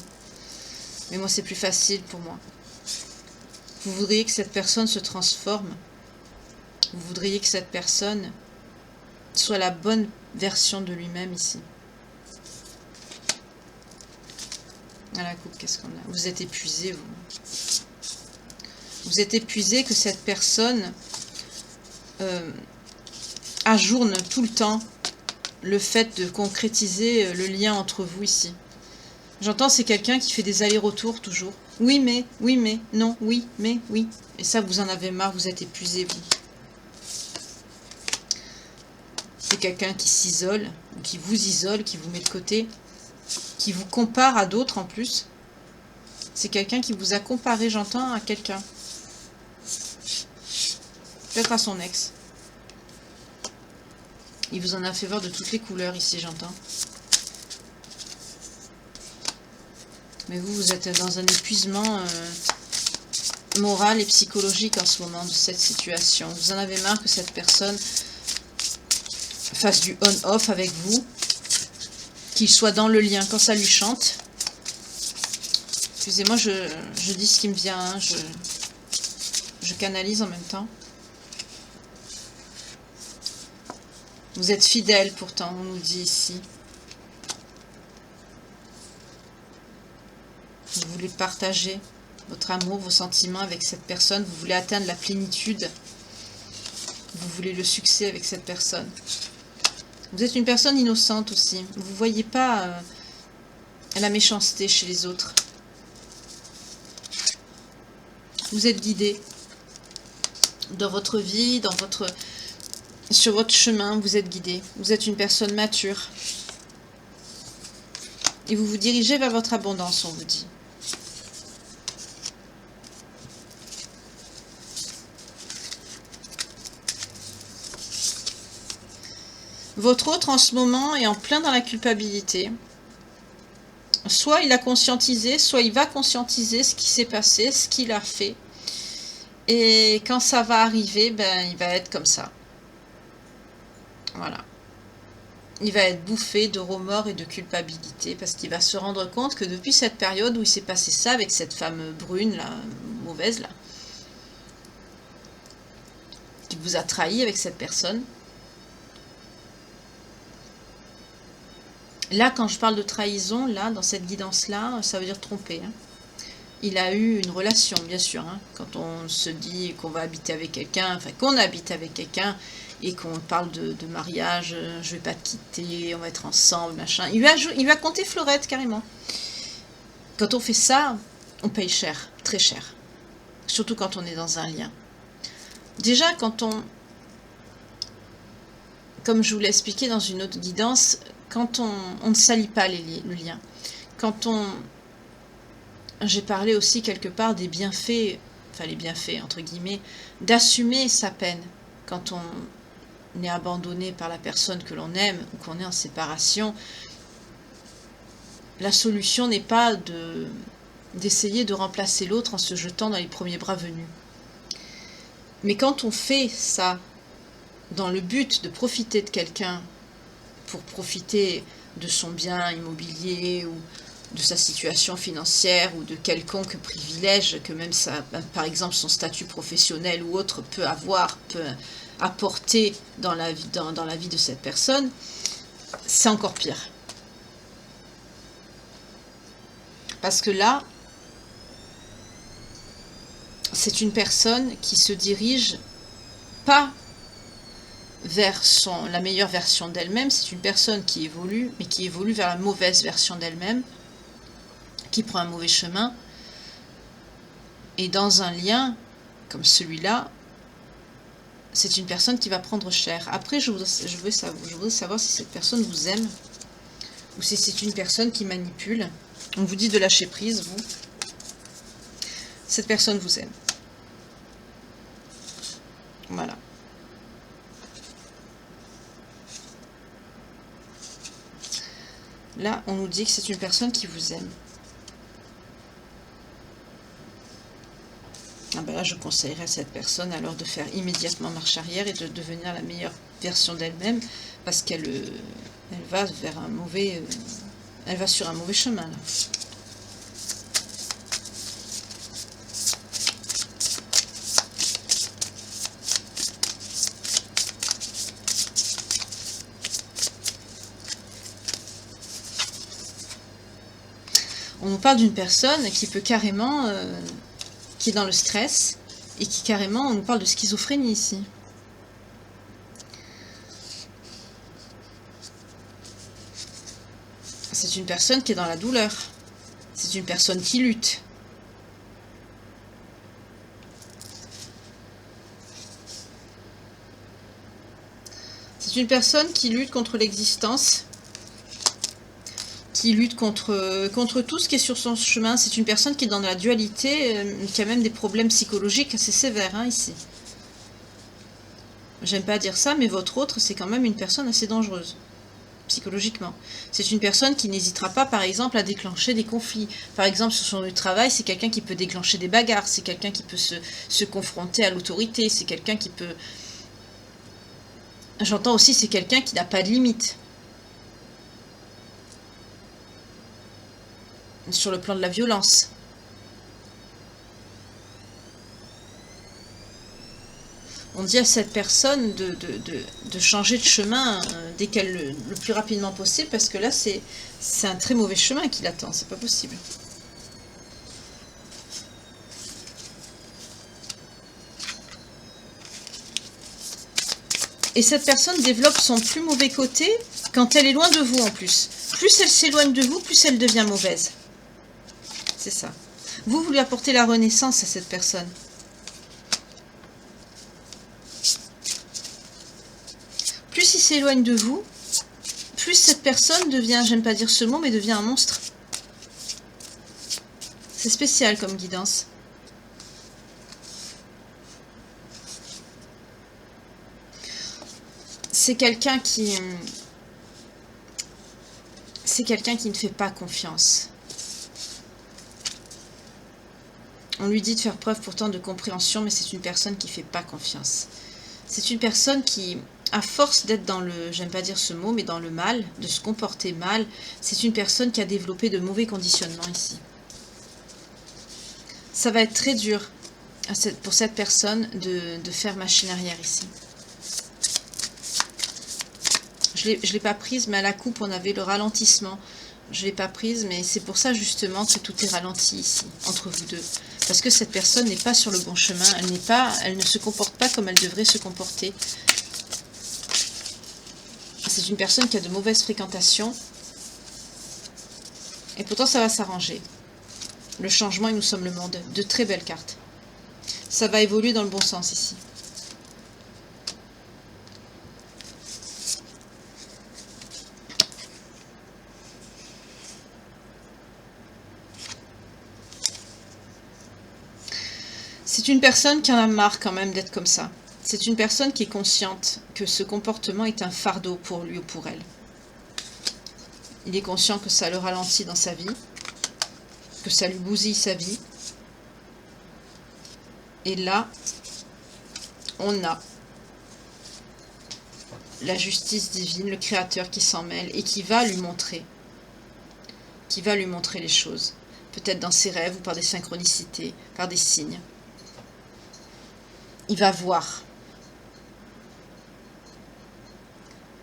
Mais moi, c'est plus facile pour moi. Vous voudriez que cette personne se transforme. Vous voudriez que cette personne soit la bonne version de lui-même ici. À la coupe, qu'est-ce qu'on a? Vous êtes épuisé, vous. Vous êtes épuisé que cette personne ajourne tout le temps le fait de concrétiser le lien entre vous ici. J'entends, c'est quelqu'un qui fait des allers-retours toujours. Oui, mais, non, oui, mais, oui. Et ça, vous en avez marre, vous êtes épuisé, vous. C'est quelqu'un qui s'isole, qui vous isole, qui vous met de côté, qui vous compare à d'autres en plus. C'est quelqu'un qui vous a comparé, j'entends, à quelqu'un. Peut-être à son ex. Il vous en a fait voir de toutes les couleurs ici, j'entends. Mais vous êtes dans un épuisement moral et psychologique en ce moment de cette situation. Vous en avez marre que cette personne fasse du on-off avec vous, qu'il soit dans le lien quand ça lui chante. Excusez-moi, je dis ce qui me vient, hein, je canalise en même temps. Vous êtes fidèle pourtant, on nous dit ici. Vous voulez partager votre amour, vos sentiments avec cette personne. Vous voulez atteindre la plénitude. Vous voulez le succès avec cette personne. Vous êtes une personne innocente aussi. Vous ne voyez pas la méchanceté chez les autres. Vous êtes guidé dans votre vie, sur votre chemin, vous êtes guidé. Vous êtes une personne mature. Et vous vous dirigez vers votre abondance, on vous dit. Votre autre, en ce moment, est en plein dans la culpabilité. Soit il a conscientisé, soit il va conscientiser ce qui s'est passé, ce qu'il a fait. Et quand ça va arriver, ben, il va être comme ça. Voilà. Il va être bouffé de remords et de culpabilité parce qu'il va se rendre compte que depuis cette période où il s'est passé ça avec cette femme brune, là, mauvaise, là, qui vous a trahi avec cette personne. Là, quand je parle de trahison, là, dans cette guidance-là, ça veut dire tromper. Hein. Il a eu une relation, bien sûr. Hein, quand on se dit qu'on va habiter avec quelqu'un, enfin qu'on habite avec quelqu'un, et qu'on parle de mariage, je vais pas te quitter, on va être ensemble, machin. Il lui a compté Fleurette, carrément. Quand on fait ça, on paye cher, très cher. Surtout quand on est dans un lien. Déjà, quand on... Comme je vous l'ai expliqué dans une autre guidance, quand on ne salit pas le lien. Quand on... J'ai parlé aussi quelque part des bienfaits, enfin les bienfaits, entre guillemets, d'assumer sa peine. Quand on est abandonné par la personne que l'on aime ou qu'on est en séparation, la solution n'est pas d'essayer de remplacer l'autre en se jetant dans les premiers bras venus. Mais quand on fait ça dans le but de profiter de quelqu'un pour profiter de son bien immobilier ou de sa situation financière ou de quelconque privilège que même ça, par exemple son statut professionnel ou autre peut apporter dans la vie de cette personne, c'est encore pire. Parce que là, c'est une personne qui se dirige pas vers la meilleure version d'elle-même, c'est une personne qui évolue, mais qui évolue vers la mauvaise version d'elle-même, qui prend un mauvais chemin, et dans un lien comme celui-là, c'est une personne qui va prendre cher. Après, je voudrais savoir si cette personne vous aime, ou si c'est une personne qui manipule. On vous dit de lâcher prise, vous. Cette personne vous aime. Voilà. Là, on nous dit que c'est une personne qui vous aime. Ah ben là, je conseillerais à cette personne alors de faire immédiatement marche arrière et de devenir la meilleure version d'elle-même, parce qu'elle va vers un mauvais... elle va sur un mauvais chemin, là. On nous parle d'une personne qui peut carrément... qui est dans le stress, et qui carrément, on nous parle de schizophrénie ici. C'est une personne qui est dans la douleur. C'est une personne qui lutte. C'est une personne qui lutte contre l'existence, qui lutte contre tout ce qui est sur son chemin. C'est une personne qui est dans la dualité, qui a même des problèmes psychologiques assez sévères, hein, ici. J'aime pas dire ça, mais votre autre, c'est quand même une personne assez dangereuse, psychologiquement. C'est une personne qui n'hésitera pas, par exemple, à déclencher des conflits. Par exemple, sur son lieu de travail, c'est quelqu'un qui peut déclencher des bagarres, c'est quelqu'un qui peut se confronter à l'autorité, c'est quelqu'un qui peut... J'entends aussi, c'est quelqu'un qui n'a pas de limite. sur le plan de la violence. On dit à cette personne de changer de chemin dès qu'elle le plus rapidement possible, parce que là, c'est un très mauvais chemin qui l'attend, c'est pas possible. Et cette personne développe son plus mauvais côté quand elle est loin de vous en plus. Plus elle s'éloigne de vous, plus elle devient mauvaise. C'est ça. Vous lui apportez la renaissance à cette personne. Plus il s'éloigne de vous, plus cette personne devient, j'aime pas dire ce mot, mais devient un monstre. C'est spécial comme guidance. C'est quelqu'un qui... C'est quelqu'un qui ne fait pas confiance. On lui dit de faire preuve pourtant de compréhension, mais c'est une personne qui ne fait pas confiance. C'est une personne qui, à force d'être dans le, j'aime pas dire ce mot, mais dans le mal, de se comporter mal, c'est une personne qui a développé de mauvais conditionnements ici. Ça va être très dur pour cette personne de faire machine arrière ici. Je ne l'ai pas prise, mais à la coupe, on avait le ralentissement. Je ne l'ai pas prise, mais c'est pour ça justement que tout est ralenti ici, entre vous deux. Parce que cette personne n'est pas sur le bon chemin, elle ne se comporte pas comme elle devrait se comporter. C'est une personne qui a de mauvaises fréquentations. Et pourtant, ça va s'arranger. Le changement et nous sommes le monde. De très belles cartes. Ça va évoluer dans le bon sens ici. C'est une personne qui en a marre quand même d'être comme ça. C'est une personne qui est consciente que ce comportement est un fardeau pour lui ou pour elle. Il est conscient que ça le ralentit dans sa vie, que ça lui bousille sa vie. Et là, on a la justice divine, le Créateur qui s'en mêle et qui va lui montrer les choses. Peut-être dans ses rêves ou par des synchronicités, par des signes. Il va voir.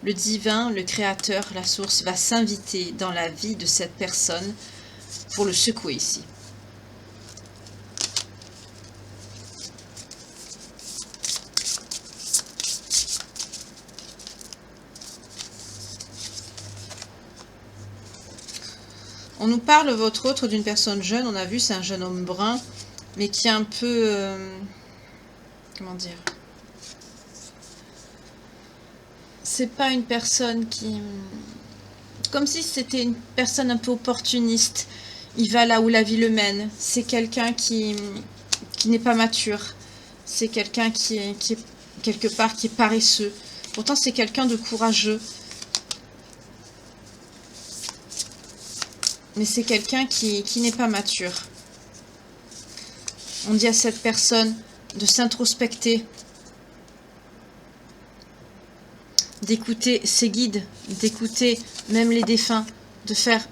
Le divin, le créateur, la source, va s'inviter dans la vie de cette personne pour le secouer ici. On nous parle, votre autre, d'une personne jeune. On a vu, c'est un jeune homme brun, mais qui est un peu... comment dire? C'est pas une personne qui... Comme si c'était une personne un peu opportuniste. Il va là où la vie le mène. C'est quelqu'un qui n'est pas mature. C'est quelqu'un qui est quelque part qui est paresseux. Pourtant, c'est quelqu'un de courageux. Mais c'est quelqu'un qui n'est pas mature. On dit à cette personne de s'introspecter, d'écouter ses guides, d'écouter même les défunts, de faire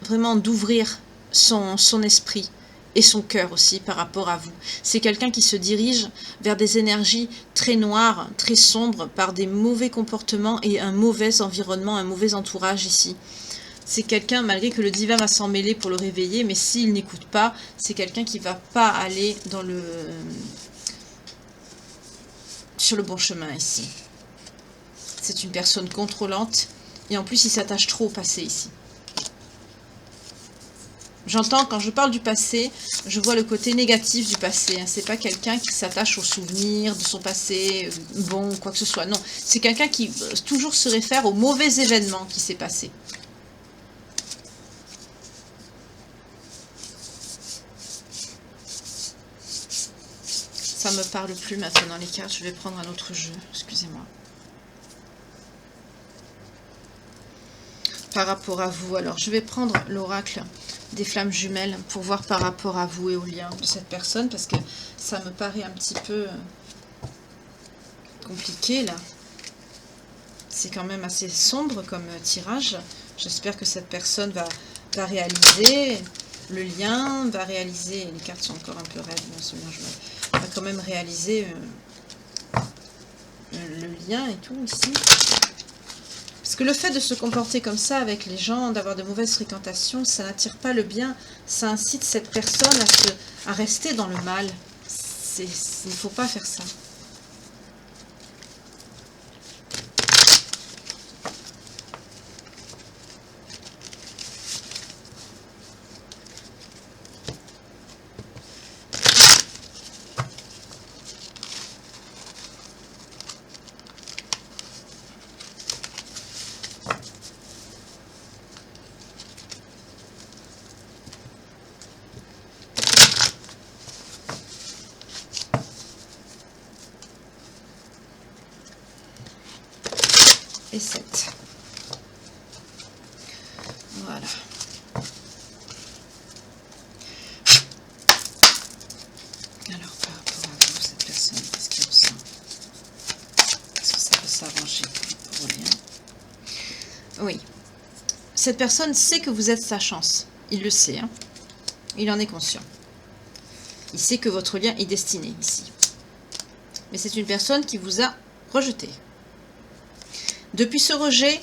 vraiment d'ouvrir son esprit et son cœur aussi par rapport à vous. C'est quelqu'un qui se dirige vers des énergies très noires, très sombres, par des mauvais comportements et un mauvais environnement, un mauvais entourage ici. C'est quelqu'un, malgré que le divin va s'en mêler pour le réveiller, mais s'il n'écoute pas, c'est quelqu'un qui ne va pas aller dans sur le bon chemin ici. C'est une personne contrôlante et en plus il s'attache trop au passé ici. J'entends, quand je parle du passé, je vois le côté négatif du passé. C'est pas quelqu'un qui s'attache aux souvenirs de son passé, bon, quoi que ce soit. Non, c'est quelqu'un qui toujours se réfère au mauvais événement qui s'est passé. Ça me parle plus maintenant les cartes, je vais prendre un autre jeu, excusez-moi. Par rapport à vous, alors je vais prendre l'oracle des flammes jumelles pour voir par rapport à vous et au lien de cette personne, parce que ça me paraît un petit peu compliqué là. C'est quand même assez sombre comme tirage. J'espère que cette personne va réaliser. le lien, va réaliser, les cartes sont encore un peu raides, bon, c'est bien, va quand même réaliser le lien et tout ici. Parce que le fait de se comporter comme ça avec les gens, d'avoir de mauvaises fréquentations, ça n'attire pas le bien, ça incite cette personne à rester dans le mal. Il ne faut pas faire ça. Et 7. Voilà. Alors, par rapport à vous, cette personne, qu'est-ce qu'elle ressent? Est-ce que ça peut s'arranger pour rien? Oui. Cette personne sait que vous êtes sa chance. Il le sait, hein. Il en est conscient. Il sait que votre lien est destiné ici. Mais c'est une personne qui vous a rejeté. Depuis ce rejet,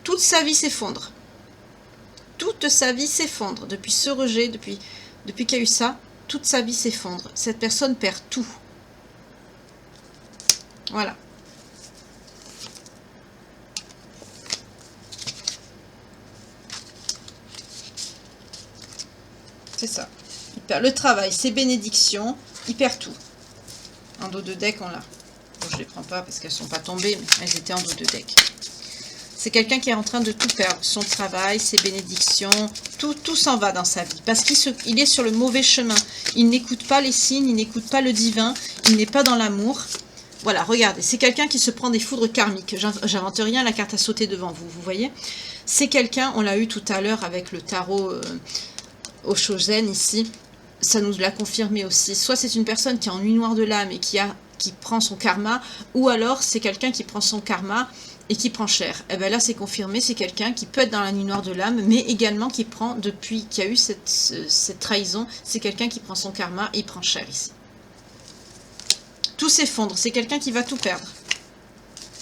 toute sa vie s'effondre. Toute sa vie s'effondre. Depuis ce rejet, depuis qu'il y a eu ça, toute sa vie s'effondre. Cette personne perd tout. Voilà. C'est ça. Il perd le travail, ses bénédictions, il perd tout. En dos de deck, on l'a. Bon, je ne les prends pas parce qu'elles ne sont pas tombées, mais elles étaient en dos de deck. C'est quelqu'un qui est en train de tout perdre. Son travail, ses bénédictions, tout s'en va dans sa vie. Parce qu'il est sur le mauvais chemin. Il n'écoute pas les signes, il n'écoute pas le divin, il n'est pas dans l'amour. Voilà, regardez, c'est quelqu'un qui se prend des foudres karmiques. J'invente rien, la carte a sauté devant vous, vous voyez. C'est quelqu'un, on l'a eu tout à l'heure avec le tarot au Shozen ici. Ça nous l'a confirmé aussi. Soit c'est une personne qui est en nuit noire de l'âme et qui prend son karma, ou alors c'est quelqu'un qui prend son karma et qui prend cher. Et bien là c'est confirmé, c'est quelqu'un qui peut être dans la nuit noire de l'âme, mais également qui prend, depuis qu'il y a eu cette trahison, c'est quelqu'un qui prend son karma et il prend cher ici. Tout s'effondre, c'est quelqu'un qui va tout perdre.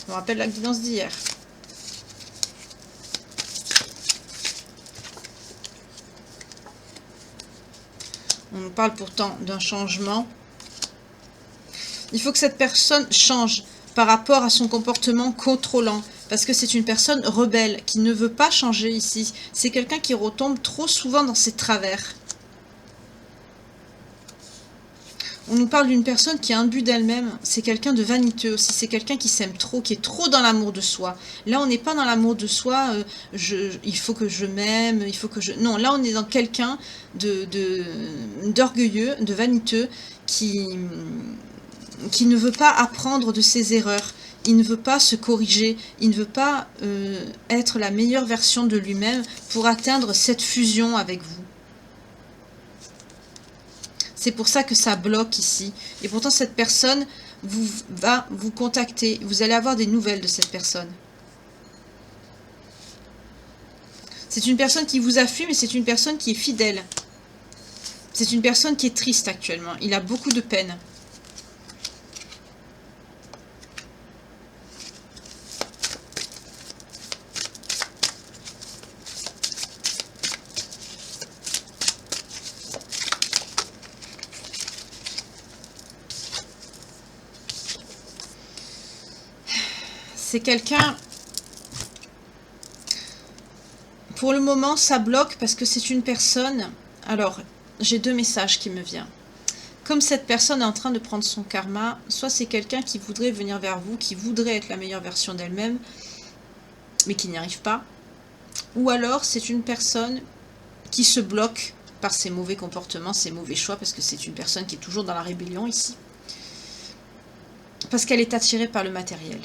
Je me rappelle la guidance d'hier. On nous parle pourtant d'un changement. Il faut que cette personne change par rapport à son comportement contrôlant. Parce que c'est une personne rebelle qui ne veut pas changer ici. C'est quelqu'un qui retombe trop souvent dans ses travers. On nous parle d'une personne qui a un but d'elle-même. C'est quelqu'un de vaniteux aussi. C'est quelqu'un qui s'aime trop, qui est trop dans l'amour de soi. Là, on n'est pas dans l'amour de soi. Il faut que je m'aime. Il faut que je... Non, là, on est dans quelqu'un d'orgueilleux, de vaniteux, qui ne veut pas apprendre de ses erreurs. Il ne veut pas se corriger. Il ne veut pas être la meilleure version de lui-même pour atteindre cette fusion avec vous. C'est pour ça que ça bloque ici. Et pourtant, cette personne va vous contacter. Vous allez avoir des nouvelles de cette personne. C'est une personne qui vous a fui, mais c'est une personne qui est fidèle. C'est une personne qui est triste actuellement. Il a beaucoup de peine. C'est quelqu'un... Pour le moment, ça bloque parce que c'est une personne... Alors, j'ai deux messages qui me viennent. Comme cette personne est en train de prendre son karma, soit c'est quelqu'un qui voudrait venir vers vous, qui voudrait être la meilleure version d'elle-même, mais qui n'y arrive pas. Ou alors, c'est une personne qui se bloque par ses mauvais comportements, ses mauvais choix, parce que c'est une personne qui est toujours dans la rébellion ici. Parce qu'elle est attirée par le matériel.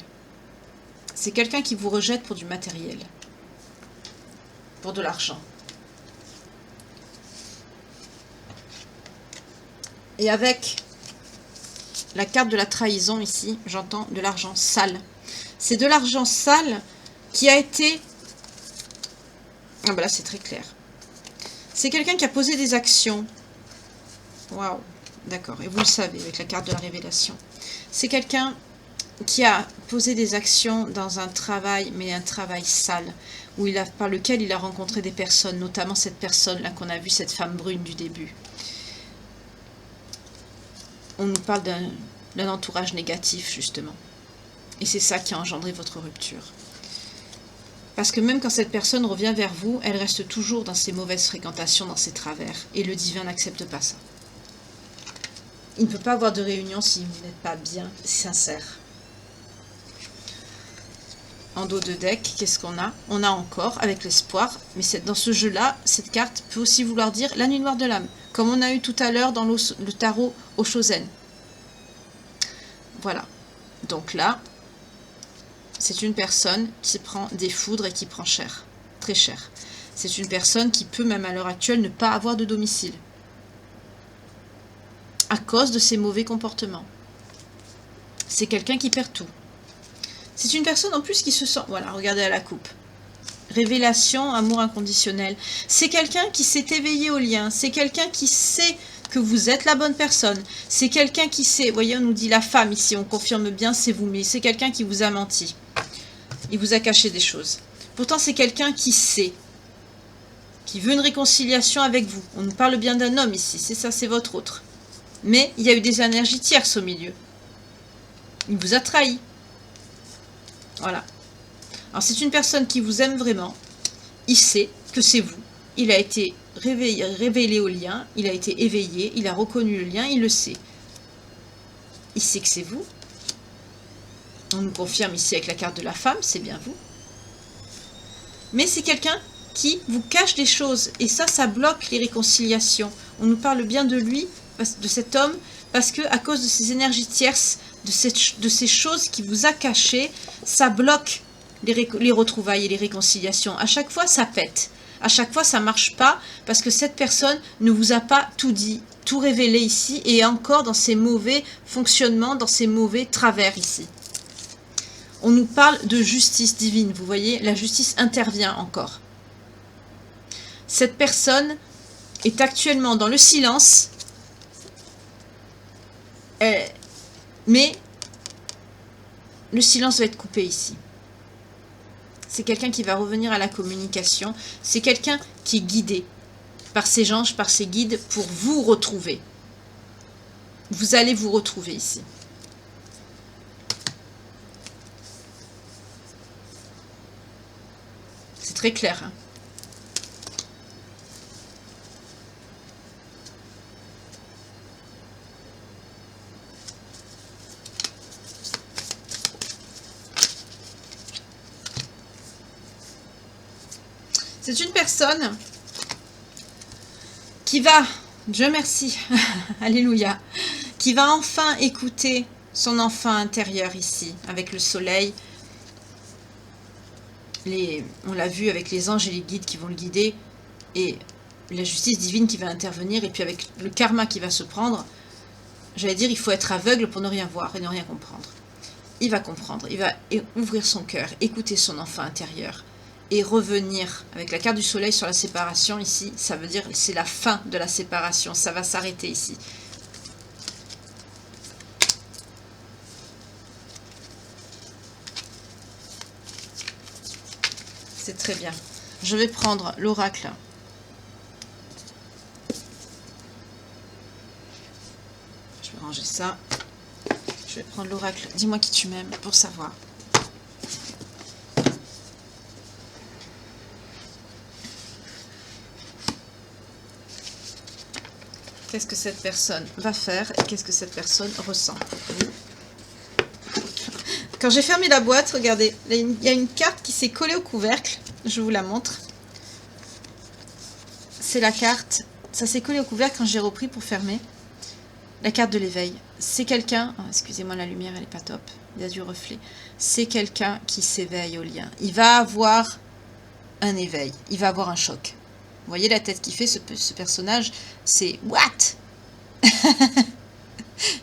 C'est quelqu'un qui vous rejette pour du matériel. Pour de l'argent. Et avec la carte de la trahison ici, j'entends de l'argent sale. C'est de l'argent sale qui a été... Ah ben là c'est très clair. C'est quelqu'un qui a posé des actions. Waouh, d'accord. Et vous le savez avec la carte de la révélation. C'est quelqu'un qui a posé des actions dans un travail, mais un travail sale, où par lequel il a rencontré des personnes, notamment cette personne-là qu'on a vue, cette femme brune du début. On nous parle d'un entourage négatif, justement. Et c'est ça qui a engendré votre rupture. Parce que même quand cette personne revient vers vous, elle reste toujours dans ses mauvaises fréquentations, dans ses travers. Et le divin n'accepte pas ça. Il ne peut pas avoir de réunion si vous n'êtes pas bien sincère. En dos de deck, qu'est-ce qu'on a? On a encore, avec l'espoir, mais dans ce jeu-là, cette carte peut aussi vouloir dire la nuit noire de l'âme, comme on a eu tout à l'heure dans le tarot Oshozen. Voilà. Donc là, c'est une personne qui prend des foudres et qui prend cher, très cher. C'est une personne qui peut, même à l'heure actuelle, ne pas avoir de domicile, à cause de ses mauvais comportements. C'est quelqu'un qui perd tout. C'est une personne en plus qui se sent... Voilà, regardez à la coupe. Révélation, amour inconditionnel. C'est quelqu'un qui s'est éveillé au lien. C'est quelqu'un qui sait que vous êtes la bonne personne. C'est quelqu'un qui sait... Vous voyez, on nous dit la femme ici, on confirme bien, c'est vous. Mais c'est quelqu'un qui vous a menti. Il vous a caché des choses. Pourtant, c'est quelqu'un qui sait. Qui veut une réconciliation avec vous. On nous parle bien d'un homme ici. C'est ça, c'est votre autre. Mais il y a eu des énergies tierces au milieu. Il vous a trahi. Voilà. Alors c'est une personne qui vous aime vraiment. Il sait que c'est vous. Il a été révélé au lien. Il a été éveillé. Il a reconnu le lien. Il le sait. Il sait que c'est vous. On nous confirme ici avec la carte de la femme. C'est bien vous. Mais c'est quelqu'un qui vous cache des choses. Et ça bloque les réconciliations. On nous parle bien de lui, de cet homme, parce que à cause de ces énergies tierces, de ces choses qui vous a cachées, ça bloque les retrouvailles et les réconciliations. À chaque fois, ça pète. À chaque fois, ça ne marche pas parce que cette personne ne vous a pas tout dit, tout révélé ici et encore dans ses mauvais fonctionnements, dans ses mauvais travers ici. On nous parle de justice divine. Vous voyez, la justice intervient encore. Cette personne est actuellement dans le silence, mais le silence va être coupé ici. C'est quelqu'un qui va revenir à la communication. C'est quelqu'un qui est guidé par ses anges, par ses guides pour vous retrouver. Vous allez vous retrouver ici. C'est très clair, hein. C'est une personne qui va, Dieu merci, alléluia, qui va enfin écouter son enfant intérieur ici, avec le soleil. On l'a vu avec les anges et les guides qui vont le guider, et la justice divine qui va intervenir, et puis avec le karma qui va se prendre. J'allais dire, il faut être aveugle pour ne rien voir et ne rien comprendre. Il va comprendre, il va ouvrir son cœur, écouter son enfant intérieur, et revenir avec la carte du soleil sur la séparation ici. Ça veut dire c'est la fin de la séparation, ça va s'arrêter ici. C'est très bien. Je vais prendre l'oracle. Je vais ranger ça. Je vais prendre l'oracle. Dis-moi qui tu m'aimes pour savoir. Qu'est-ce que cette personne va faire et qu'est-ce que cette personne ressent? Quand j'ai fermé la boîte, regardez, il y a une carte qui s'est collée au couvercle. Je vous la montre. C'est la carte, ça s'est collé au couvercle quand j'ai repris pour fermer. La carte de l'éveil. C'est quelqu'un, oh, excusez-moi, la lumière elle n'est pas top, il y a du reflet. C'est quelqu'un qui s'éveille au lien. Il va avoir un éveil, il va avoir un choc. Vous voyez la tête qu'il fait, ce personnage, c'est « What ?»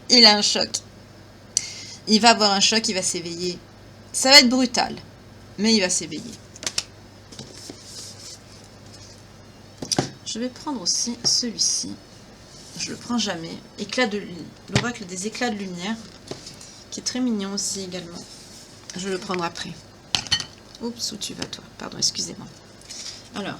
Il a un choc. Il va avoir un choc, il va s'éveiller. Ça va être brutal, mais il va s'éveiller. Je vais prendre aussi celui-ci. Je le prends jamais. L'oracle des éclats de lumière, qui est très mignon aussi également. Je vais le prendre après. Oups, où tu vas toi? Pardon, excusez-moi. Alors.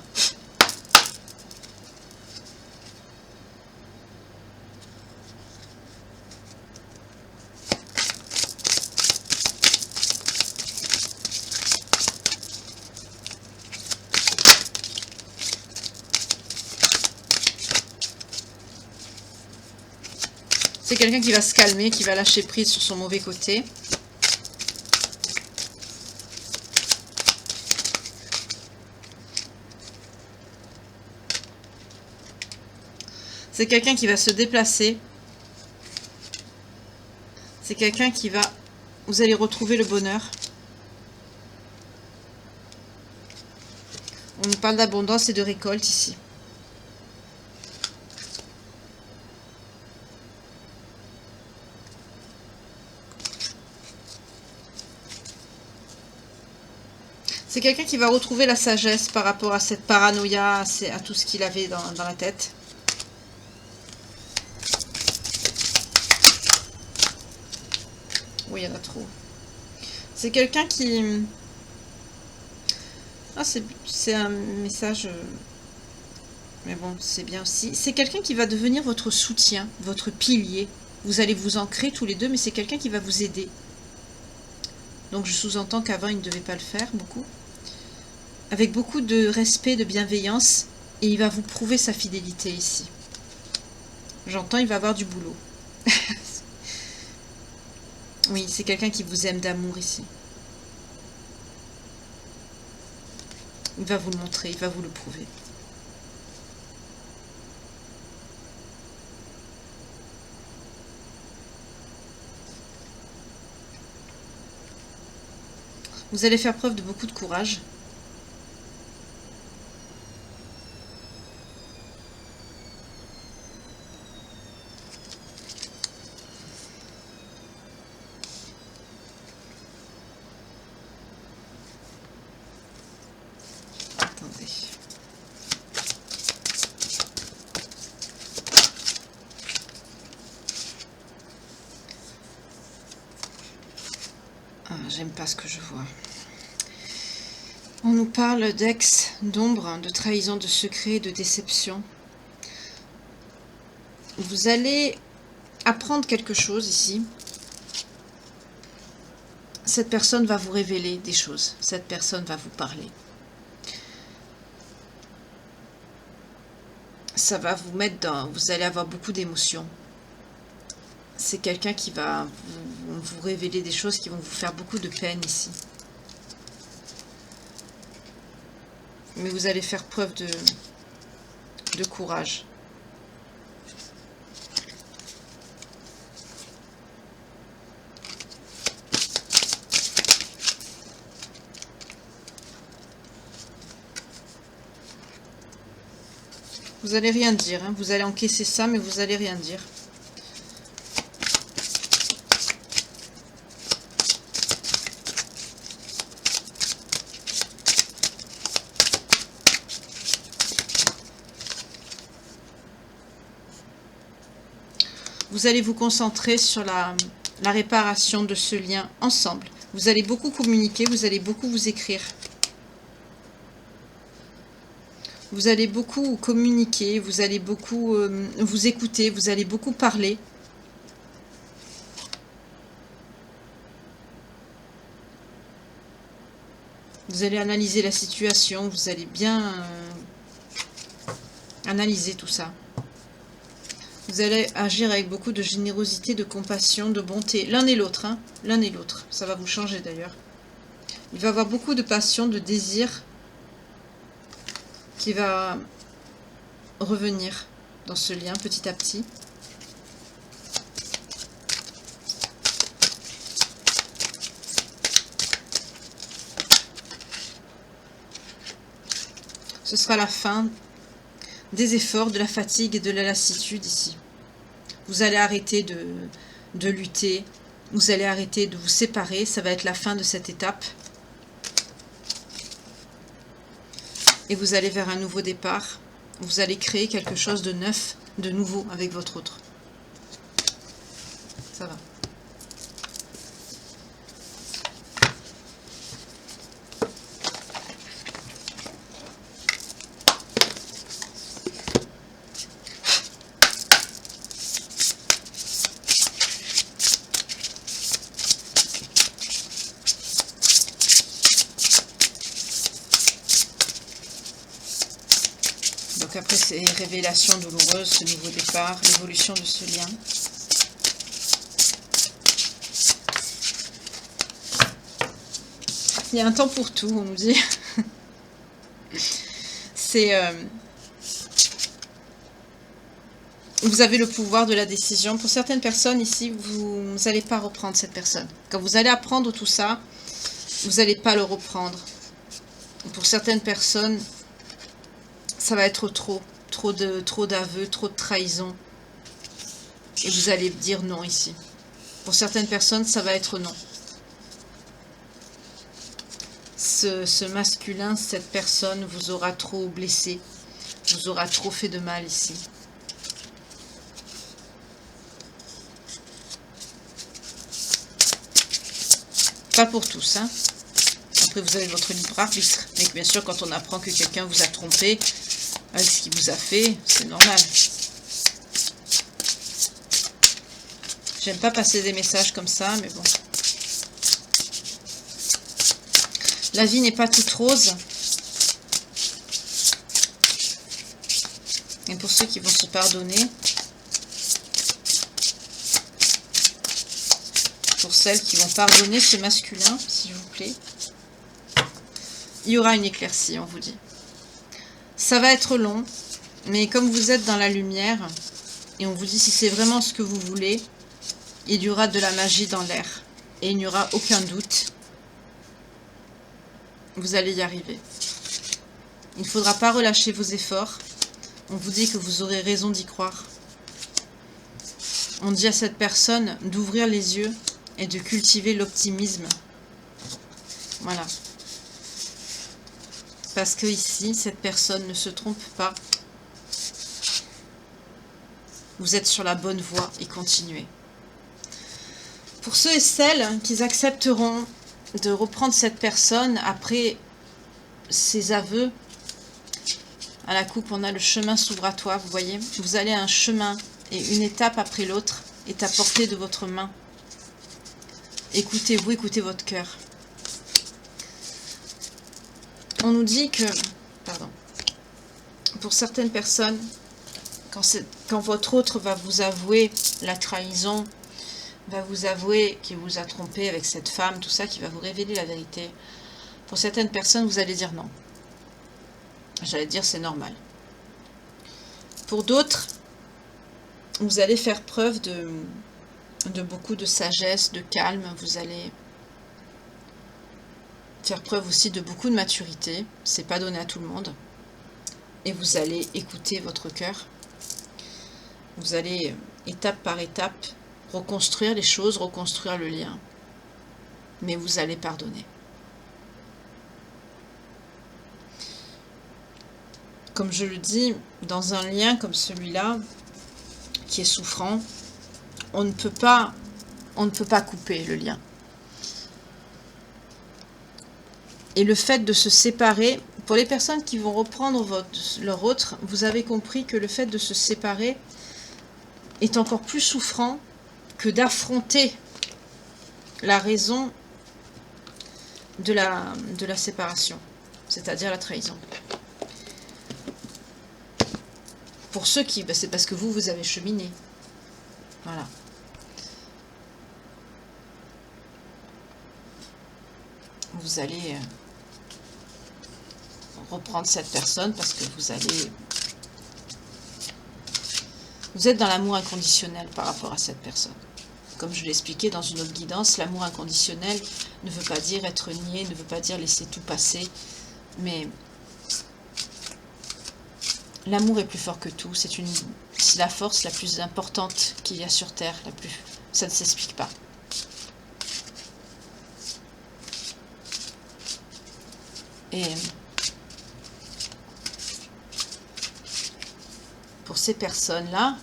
C'est quelqu'un qui va se calmer, qui va lâcher prise sur son mauvais côté. C'est quelqu'un qui va se déplacer. C'est quelqu'un qui va... Vous allez retrouver le bonheur. On nous parle d'abondance et de récolte ici. C'est quelqu'un qui va retrouver la sagesse par rapport à cette paranoïa, à tout ce qu'il avait dans la tête. Oui, il y en a trop. C'est quelqu'un qui... Ah, c'est un message... Mais bon, c'est bien aussi. C'est quelqu'un qui va devenir votre soutien, votre pilier. Vous allez vous ancrer tous les deux, mais c'est quelqu'un qui va vous aider. Donc je sous-entends qu'avant, il ne devait pas le faire, beaucoup. Avec beaucoup de respect, de bienveillance. Et il va vous prouver sa fidélité ici. J'entends, il va avoir du boulot. Oui, c'est quelqu'un qui vous aime d'amour ici. Il va vous le montrer, il va vous le prouver. Vous allez faire preuve de beaucoup de courage. Attendez. Ah, j'aime pas ce que je vois. On nous parle d'ex, d'ombre, de trahison, de secret, de déception. Vous allez apprendre quelque chose ici. Cette personne va vous révéler des choses. Cette personne va vous parler. Ça va vous mettre dans... Vous allez avoir beaucoup d'émotions. C'est quelqu'un qui va vous révéler des choses qui vont vous faire beaucoup de peine ici. Mais vous allez faire preuve de courage. Vous allez rien dire, hein. Vous allez encaisser ça, mais vous allez rien dire. Vous allez vous concentrer sur la réparation de ce lien ensemble. Vous allez beaucoup communiquer, vous allez beaucoup vous écrire. Vous allez beaucoup communiquer, vous allez beaucoup vous écouter, vous allez beaucoup parler. Vous allez analyser la situation, vous allez bien analyser tout ça. Vous allez agir avec beaucoup de générosité, de compassion, de bonté. L'un et l'autre, hein. L'un et l'autre. Ça va vous changer d'ailleurs. Il va y avoir beaucoup de passion, de désir qui va revenir dans ce lien petit à petit. Ce sera la fin des efforts, de la fatigue et de la lassitude ici. Vous allez arrêter de lutter, vous allez arrêter de vous séparer, ça va être la fin de cette étape. Et vous allez vers un nouveau départ, vous allez créer quelque chose de neuf, de nouveau avec votre autre. Ça va. Donc après ces révélations douloureuses, ce nouveau départ, l'évolution de ce lien. Il y a un temps pour tout, on nous dit. C'est... vous avez le pouvoir de la décision. Pour certaines personnes ici, vous n'allez pas reprendre cette personne. Quand vous allez apprendre tout ça, vous n'allez pas le reprendre. Pour certaines personnes, ça va être trop d'aveux, trop de trahison. Et vous allez dire non ici. Pour certaines personnes, ça va être non. Ce masculin, cette personne vous aura trop blessé, vous aura trop fait de mal ici. Pas pour tous, hein. Après, vous avez votre libre arbitre. Mais bien sûr, quand on apprend que quelqu'un vous a trompé avec ce qu'il vous a fait, c'est normal. J'aime pas passer des messages comme ça, mais bon. La vie n'est pas toute rose. Et pour ceux qui vont se pardonner, pour celles qui vont pardonner ce masculin, s'il vous plaît, il y aura une éclaircie, on vous dit. Ça va être long, mais comme vous êtes dans la lumière, et on vous dit si c'est vraiment ce que vous voulez, il y aura de la magie dans l'air. Et il n'y aura aucun doute. Vous allez y arriver. Il ne faudra pas relâcher vos efforts. On vous dit que vous aurez raison d'y croire. On dit à cette personne d'ouvrir les yeux et de cultiver l'optimisme. Voilà. Parce que ici, cette personne ne se trompe pas. Vous êtes sur la bonne voie et continuez. Pour ceux et celles qui accepteront de reprendre cette personne après ses aveux, à la coupe, on a le chemin s'ouvre à toi, vous voyez. Vous allez à un chemin et une étape après l'autre est à portée de votre main. Écoutez-vous, écoutez votre cœur. On nous dit que, pardon, pour certaines personnes, quand votre autre va vous avouer la trahison, va vous avouer qu'il vous a trompé avec cette femme, tout ça, qui va vous révéler la vérité, pour certaines personnes, vous allez dire non. J'allais dire c'est normal. Pour d'autres, vous allez faire preuve de beaucoup de sagesse, de calme, vous allez faire preuve aussi de beaucoup de maturité, c'est pas donné à tout le monde, et vous allez écouter votre cœur, vous allez étape par étape reconstruire les choses, reconstruire le lien, mais vous allez pardonner. Comme je le dis, dans un lien comme celui-là, qui est souffrant, on ne peut pas couper le lien. Et le fait de se séparer, pour les personnes qui vont reprendre leur autre, vous avez compris que le fait de se séparer est encore plus souffrant que d'affronter la raison de la séparation, c'est-à-dire la trahison. Pour ceux qui, c'est parce que vous avez cheminé. Voilà. Vous allez reprendre cette personne parce que vous êtes dans l'amour inconditionnel par rapport à cette personne. Comme je l'ai expliqué dans une autre guidance, l'amour inconditionnel ne veut pas dire être niais, ne veut pas dire laisser tout passer, mais l'amour est plus fort que tout. C'est la force la plus importante qu'il y a sur Terre. Ça ne s'explique pas. Et pour ces personnes-là,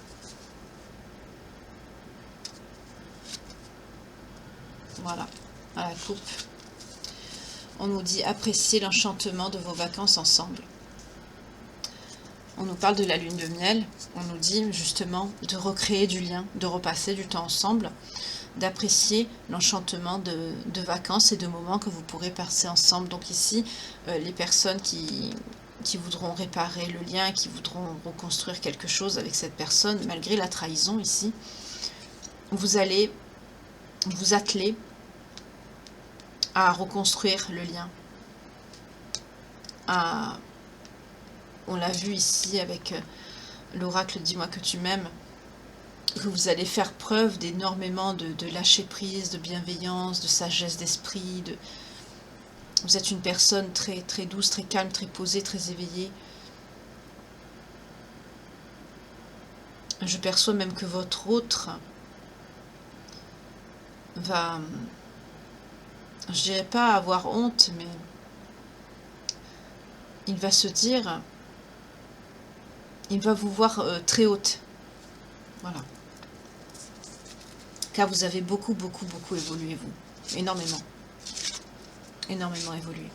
voilà, à la coupe, on nous dit apprécier l'enchantement de vos vacances ensemble. On nous parle de la lune de miel, on nous dit justement de recréer du lien, de repasser du temps ensemble, d'apprécier l'enchantement de vacances et de moments que vous pourrez passer ensemble. Donc ici, les personnes qui voudront réparer le lien, qui voudront reconstruire quelque chose avec cette personne, malgré la trahison ici, vous allez vous atteler à reconstruire le lien. On l'a vu ici avec l'oracle Dis-moi que tu m'aimes, que vous allez faire preuve d'énormément de lâcher prise, de bienveillance, de sagesse d'esprit. Vous êtes une personne très, très douce, très calme, très posée, très éveillée. Je perçois même que votre autre va, je dirais pas avoir honte, mais il va se dire, il va vous voir très haute. Voilà. Car vous avez beaucoup, beaucoup, beaucoup évolué, vous. Énormément. Énormément évolué.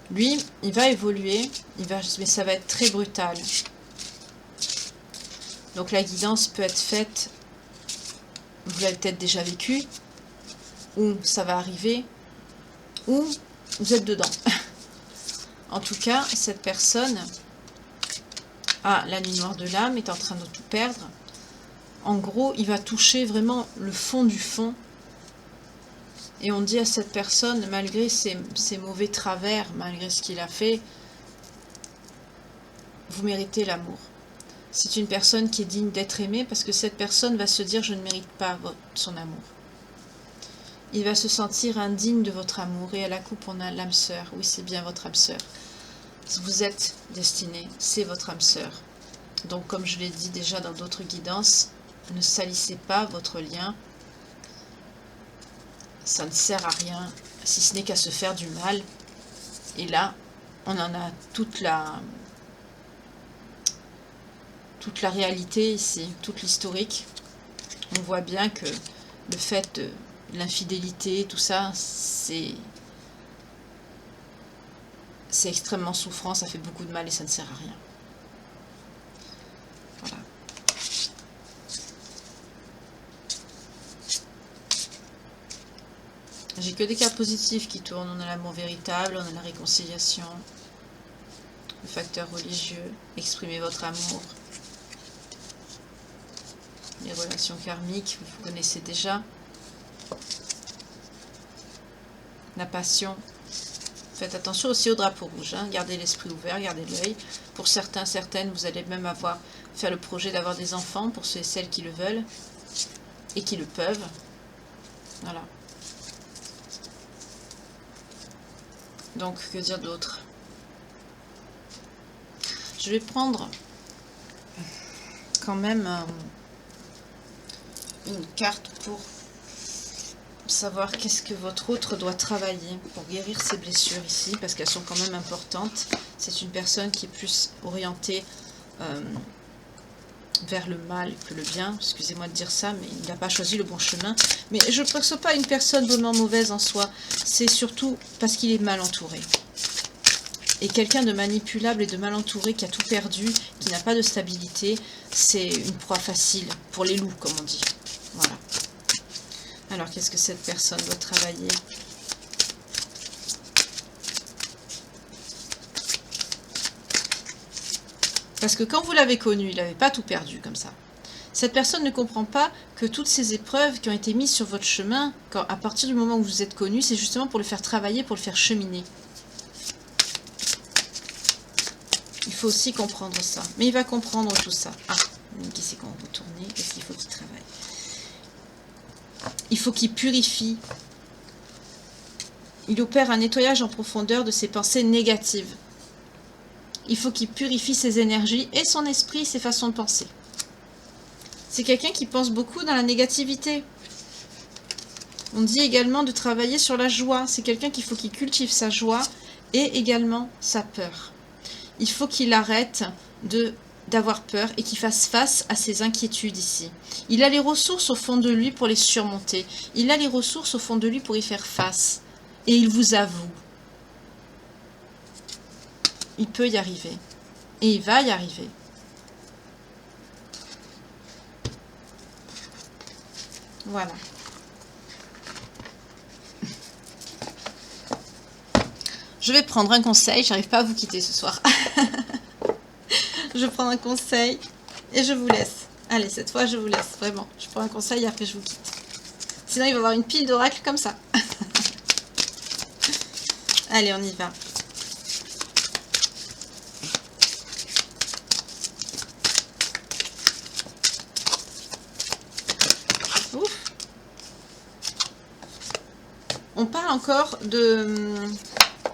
Lui, il va évoluer, mais ça va être très brutal. Donc la guidance peut être faite, vous l'avez peut-être déjà vécu, ou ça va arriver, ou vous êtes dedans. En tout cas, cette personne, la nuit noire de l'âme, est en train de tout perdre. En gros, il va toucher vraiment le fond du fond. Et on dit à cette personne, malgré ses mauvais travers, malgré ce qu'il a fait, vous méritez l'amour. C'est une personne qui est digne d'être aimée, parce que cette personne va se dire, je ne mérite pas son amour. Il va se sentir indigne de votre amour. Et à la coupe, on a l'âme sœur. Oui, c'est bien votre âme sœur. Vous êtes destiné, c'est votre âme sœur. Donc, comme je l'ai dit déjà dans d'autres guidances, ne salissez pas votre lien. Ça ne sert à rien, si ce n'est qu'à se faire du mal. Et là, on en a toute la réalité ici, toute l'historique. On voit bien que le fait de l'infidélité, tout ça, c'est extrêmement souffrant, ça fait beaucoup de mal et ça ne sert à rien. Voilà. J'ai que des cas positifs qui tournent. On a l'amour véritable, on a la réconciliation, le facteur religieux, exprimez votre amour, les relations karmiques, vous connaissez déjà, la passion. Faites attention aussi au drapeau rouge, hein. Gardez l'esprit ouvert, gardez l'œil. Pour certains, certaines, vous allez même faire le projet d'avoir des enfants, pour ceux et celles qui le veulent et qui le peuvent. Voilà. Donc, que dire d'autre? Je vais prendre quand même une carte pour savoir qu'est-ce que votre autre doit travailler pour guérir ses blessures ici, parce qu'elles sont quand même importantes. C'est une personne qui est plus orientée vers le mal que le bien. Excusez-moi de dire ça, mais il n'a pas choisi le bon chemin. Mais je ne perçois pas une personne vraiment mauvaise en soi. C'est surtout parce qu'il est mal entouré. Et quelqu'un de manipulable et de mal entouré qui a tout perdu, qui n'a pas de stabilité, c'est une proie facile pour les loups, comme on dit. Voilà. Alors, qu'est-ce que cette personne doit travailler? Parce que quand vous l'avez connu, il n'avait pas tout perdu comme ça. Cette personne ne comprend pas que toutes ces épreuves qui ont été mises sur votre chemin, à partir du moment où vous êtes connu, c'est justement pour le faire travailler, pour le faire cheminer. Il faut aussi comprendre ça. Mais il va comprendre tout ça. Ah, qui c'est qu'on va retourner? Qu'est-ce qu'il faut qu'il travaille? Il faut qu'il purifie. Il opère un nettoyage en profondeur de ses pensées négatives. Il faut qu'il purifie ses énergies et son esprit, ses façons de penser. C'est quelqu'un qui pense beaucoup dans la négativité. On dit également de travailler sur la joie. C'est quelqu'un qu'il faut qu'il cultive sa joie et également sa peur. Il faut qu'il arrête d'avoir peur et qu'il fasse face à ses inquiétudes ici. Il a les ressources au fond de lui pour les surmonter. Il a les ressources au fond de lui pour y faire face. Et il vous avoue. Il peut y arriver. Et il va y arriver. Voilà. Je vais prendre un conseil. J'arrive pas à vous quitter ce soir. Je prends un conseil et je vous laisse. Allez, cette fois, je vous laisse. Vraiment. Je prends un conseil et après, je vous quitte. Sinon, il va y avoir une pile d'oracles comme ça. Allez, on y va. Ouf. On parle encore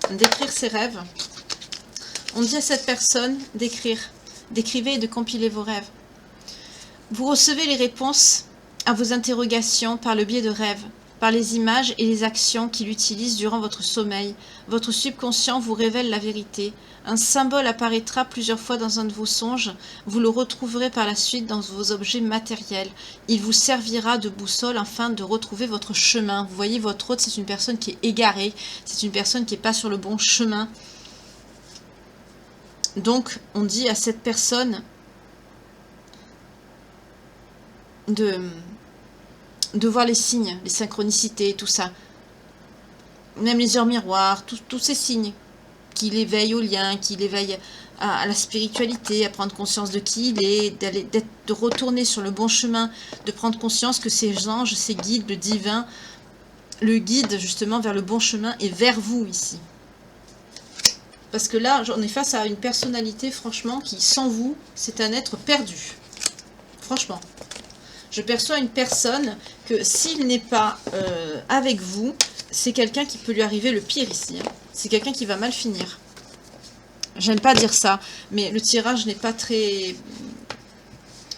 d'écrire ses rêves. On dit à cette personne d'écrire. D'écrivez et de compiler vos rêves. Vous recevez les réponses à vos interrogations par le biais de rêves, par les images et les actions qu'il utilise durant votre sommeil. Votre subconscient vous révèle la vérité. Un symbole apparaîtra plusieurs fois dans un de vos songes. Vous le retrouverez par la suite dans vos objets matériels. Il vous servira de boussole afin de retrouver votre chemin. Vous voyez, votre hôte, c'est une personne qui est égarée. C'est une personne qui n'est pas sur le bon chemin. Donc, on dit à cette personne de voir les signes, les synchronicités, tout ça. Même les heures miroirs, tous ces signes qui l'éveillent au lien, qui l'éveillent à la spiritualité, à prendre conscience de qui il est, de retourner sur le bon chemin, de prendre conscience que ces anges, ces guides, le divin, le guide justement vers le bon chemin et vers vous ici. Parce que là, on est face à une personnalité, franchement, qui, sans vous, c'est un être perdu. Franchement. Je perçois une personne que, s'il n'est pas avec vous, c'est quelqu'un qui peut lui arriver le pire ici. Hein. C'est quelqu'un qui va mal finir. J'aime pas dire ça, mais le tirage n'est pas très...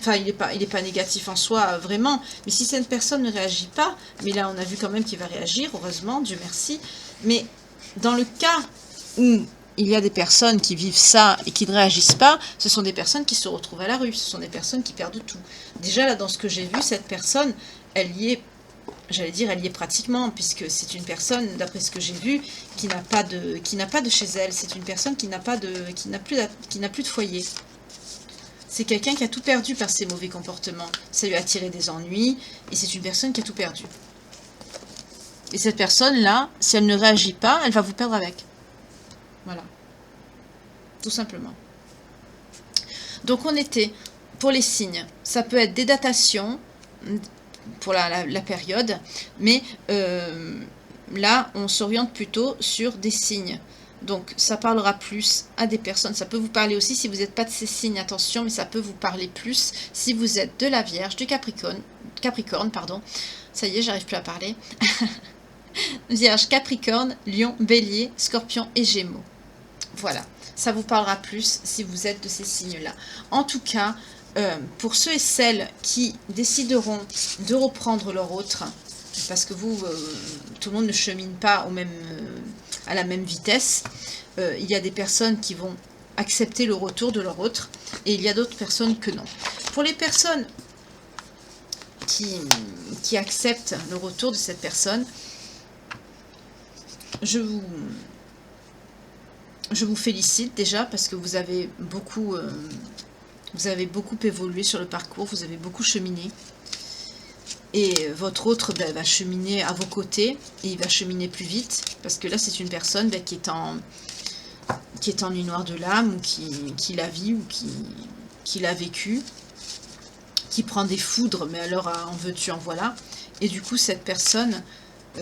Enfin, il est pas négatif en soi, vraiment. Mais si cette personne ne réagit pas, mais là, on a vu quand même qu'il va réagir, heureusement, Dieu merci. Mais dans le cas où il y a des personnes qui vivent ça et qui ne réagissent pas, ce sont des personnes qui se retrouvent à la rue, ce sont des personnes qui perdent tout. Déjà, là, dans ce que j'ai vu, cette personne, elle y est, j'allais dire, elle y est pratiquement, puisque c'est une personne, d'après ce que j'ai vu, qui n'a pas de chez elle. C'est une personne qui n'a plus de foyer. C'est quelqu'un qui a tout perdu par ses mauvais comportements. Ça lui a attiré des ennuis, et c'est une personne qui a tout perdu. Et cette personne-là, si elle ne réagit pas, elle va vous perdre avec. Voilà. Tout simplement. Donc on était, pour les signes, ça peut être des datations pour la période, mais là on s'oriente plutôt sur des signes. Donc ça parlera plus à des personnes, ça peut vous parler aussi si vous n'êtes pas de ces signes, attention, mais ça peut vous parler plus si vous êtes de la Vierge, du Capricorne, pardon. Ça y est, j'arrive plus à parler. Vierge, Capricorne, Lion, Bélier, Scorpion et Gémeaux. Voilà, ça vous parlera plus si vous êtes de ces signes-là. En tout cas, pour ceux et celles qui décideront de reprendre leur autre, parce que vous, tout le monde ne chemine pas à la même vitesse, il y a des personnes qui vont accepter le retour de leur autre, et il y a d'autres personnes que non. Pour les personnes qui acceptent le retour de cette personne, je vous félicite déjà parce que vous avez beaucoup évolué sur le parcours, vous avez beaucoup cheminé. Et votre autre va cheminer à vos côtés et il va cheminer plus vite parce que là c'est une personne qui est en nuit noire de l'âme ou qui la vit ou qui l'a vécu, qui prend des foudres, mais alors en veux-tu, en voilà. Et du coup cette personne,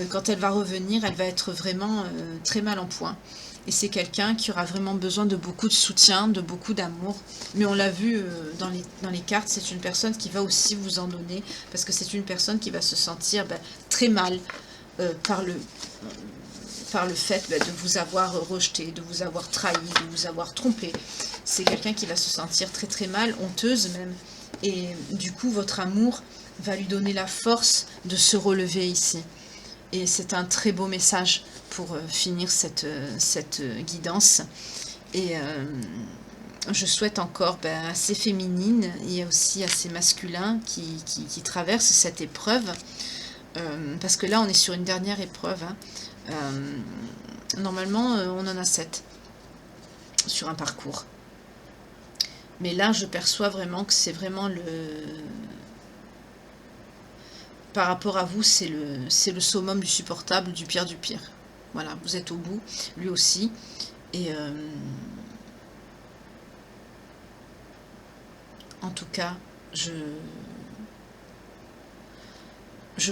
quand elle va revenir, elle va être vraiment très mal en point. Et c'est quelqu'un qui aura vraiment besoin de beaucoup de soutien, de beaucoup d'amour. Mais on l'a vu dans les cartes, c'est une personne qui va aussi vous en donner. Parce que c'est une personne qui va se sentir très mal par le fait de vous avoir rejeté, de vous avoir trahi, de vous avoir trompé. C'est quelqu'un qui va se sentir très très mal, honteuse même. Et du coup, votre amour va lui donner la force de se relever ici. Et c'est un très beau message pour finir cette guidance. Et je souhaite encore à ces féminines et aussi à ces masculins qui traversent cette épreuve. Parce que là, on est sur une dernière épreuve. Hein. Normalement, on en a 7 sur un parcours. Mais là, je perçois vraiment que c'est vraiment par rapport à vous, c'est le summum du supportable, du pire du pire. Voilà, vous êtes au bout, lui aussi. Et en tout cas, je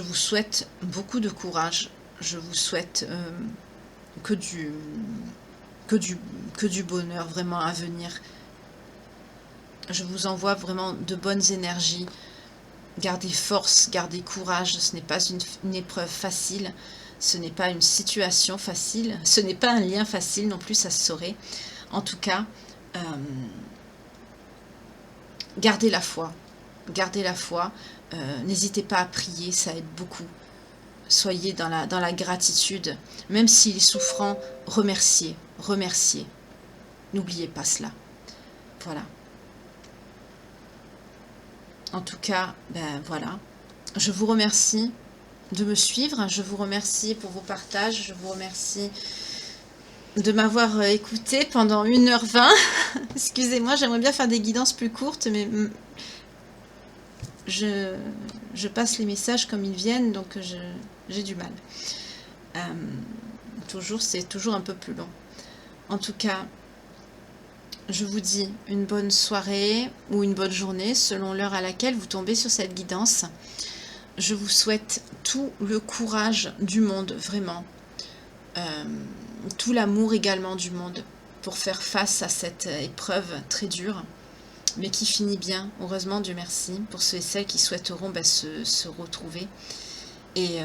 vous souhaite beaucoup de courage. Je vous souhaite que du bonheur vraiment à venir. Je vous envoie vraiment de bonnes énergies. Gardez force, gardez courage. Ce n'est pas une épreuve facile. Ce n'est pas une situation facile. Ce n'est pas un lien facile non plus, ça se saurait. En tout cas, gardez la foi. Gardez la foi. N'hésitez pas à prier, ça aide beaucoup. Soyez dans la gratitude. Même s'il est souffrant, remerciez. Remerciez. N'oubliez pas cela. Voilà. En tout cas, voilà. Je vous remercie de me suivre. Je vous remercie pour vos partages. Je vous remercie de m'avoir écouté pendant 1h20. Excusez-moi, j'aimerais bien faire des guidances plus courtes, mais je passe les messages comme ils viennent, donc j'ai du mal. C'est toujours un peu plus long. En tout cas, je vous dis une bonne soirée ou une bonne journée selon l'heure à laquelle vous tombez sur cette guidance. Je vous souhaite tout le courage du monde, vraiment. Tout l'amour également du monde pour faire face à cette épreuve très dure, mais qui finit bien, heureusement, Dieu merci, pour ceux et celles qui souhaiteront se retrouver. Et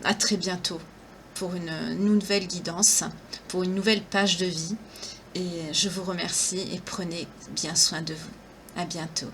à très bientôt pour une nouvelle guidance, pour une nouvelle page de vie. Et je vous remercie et prenez bien soin de vous. À bientôt.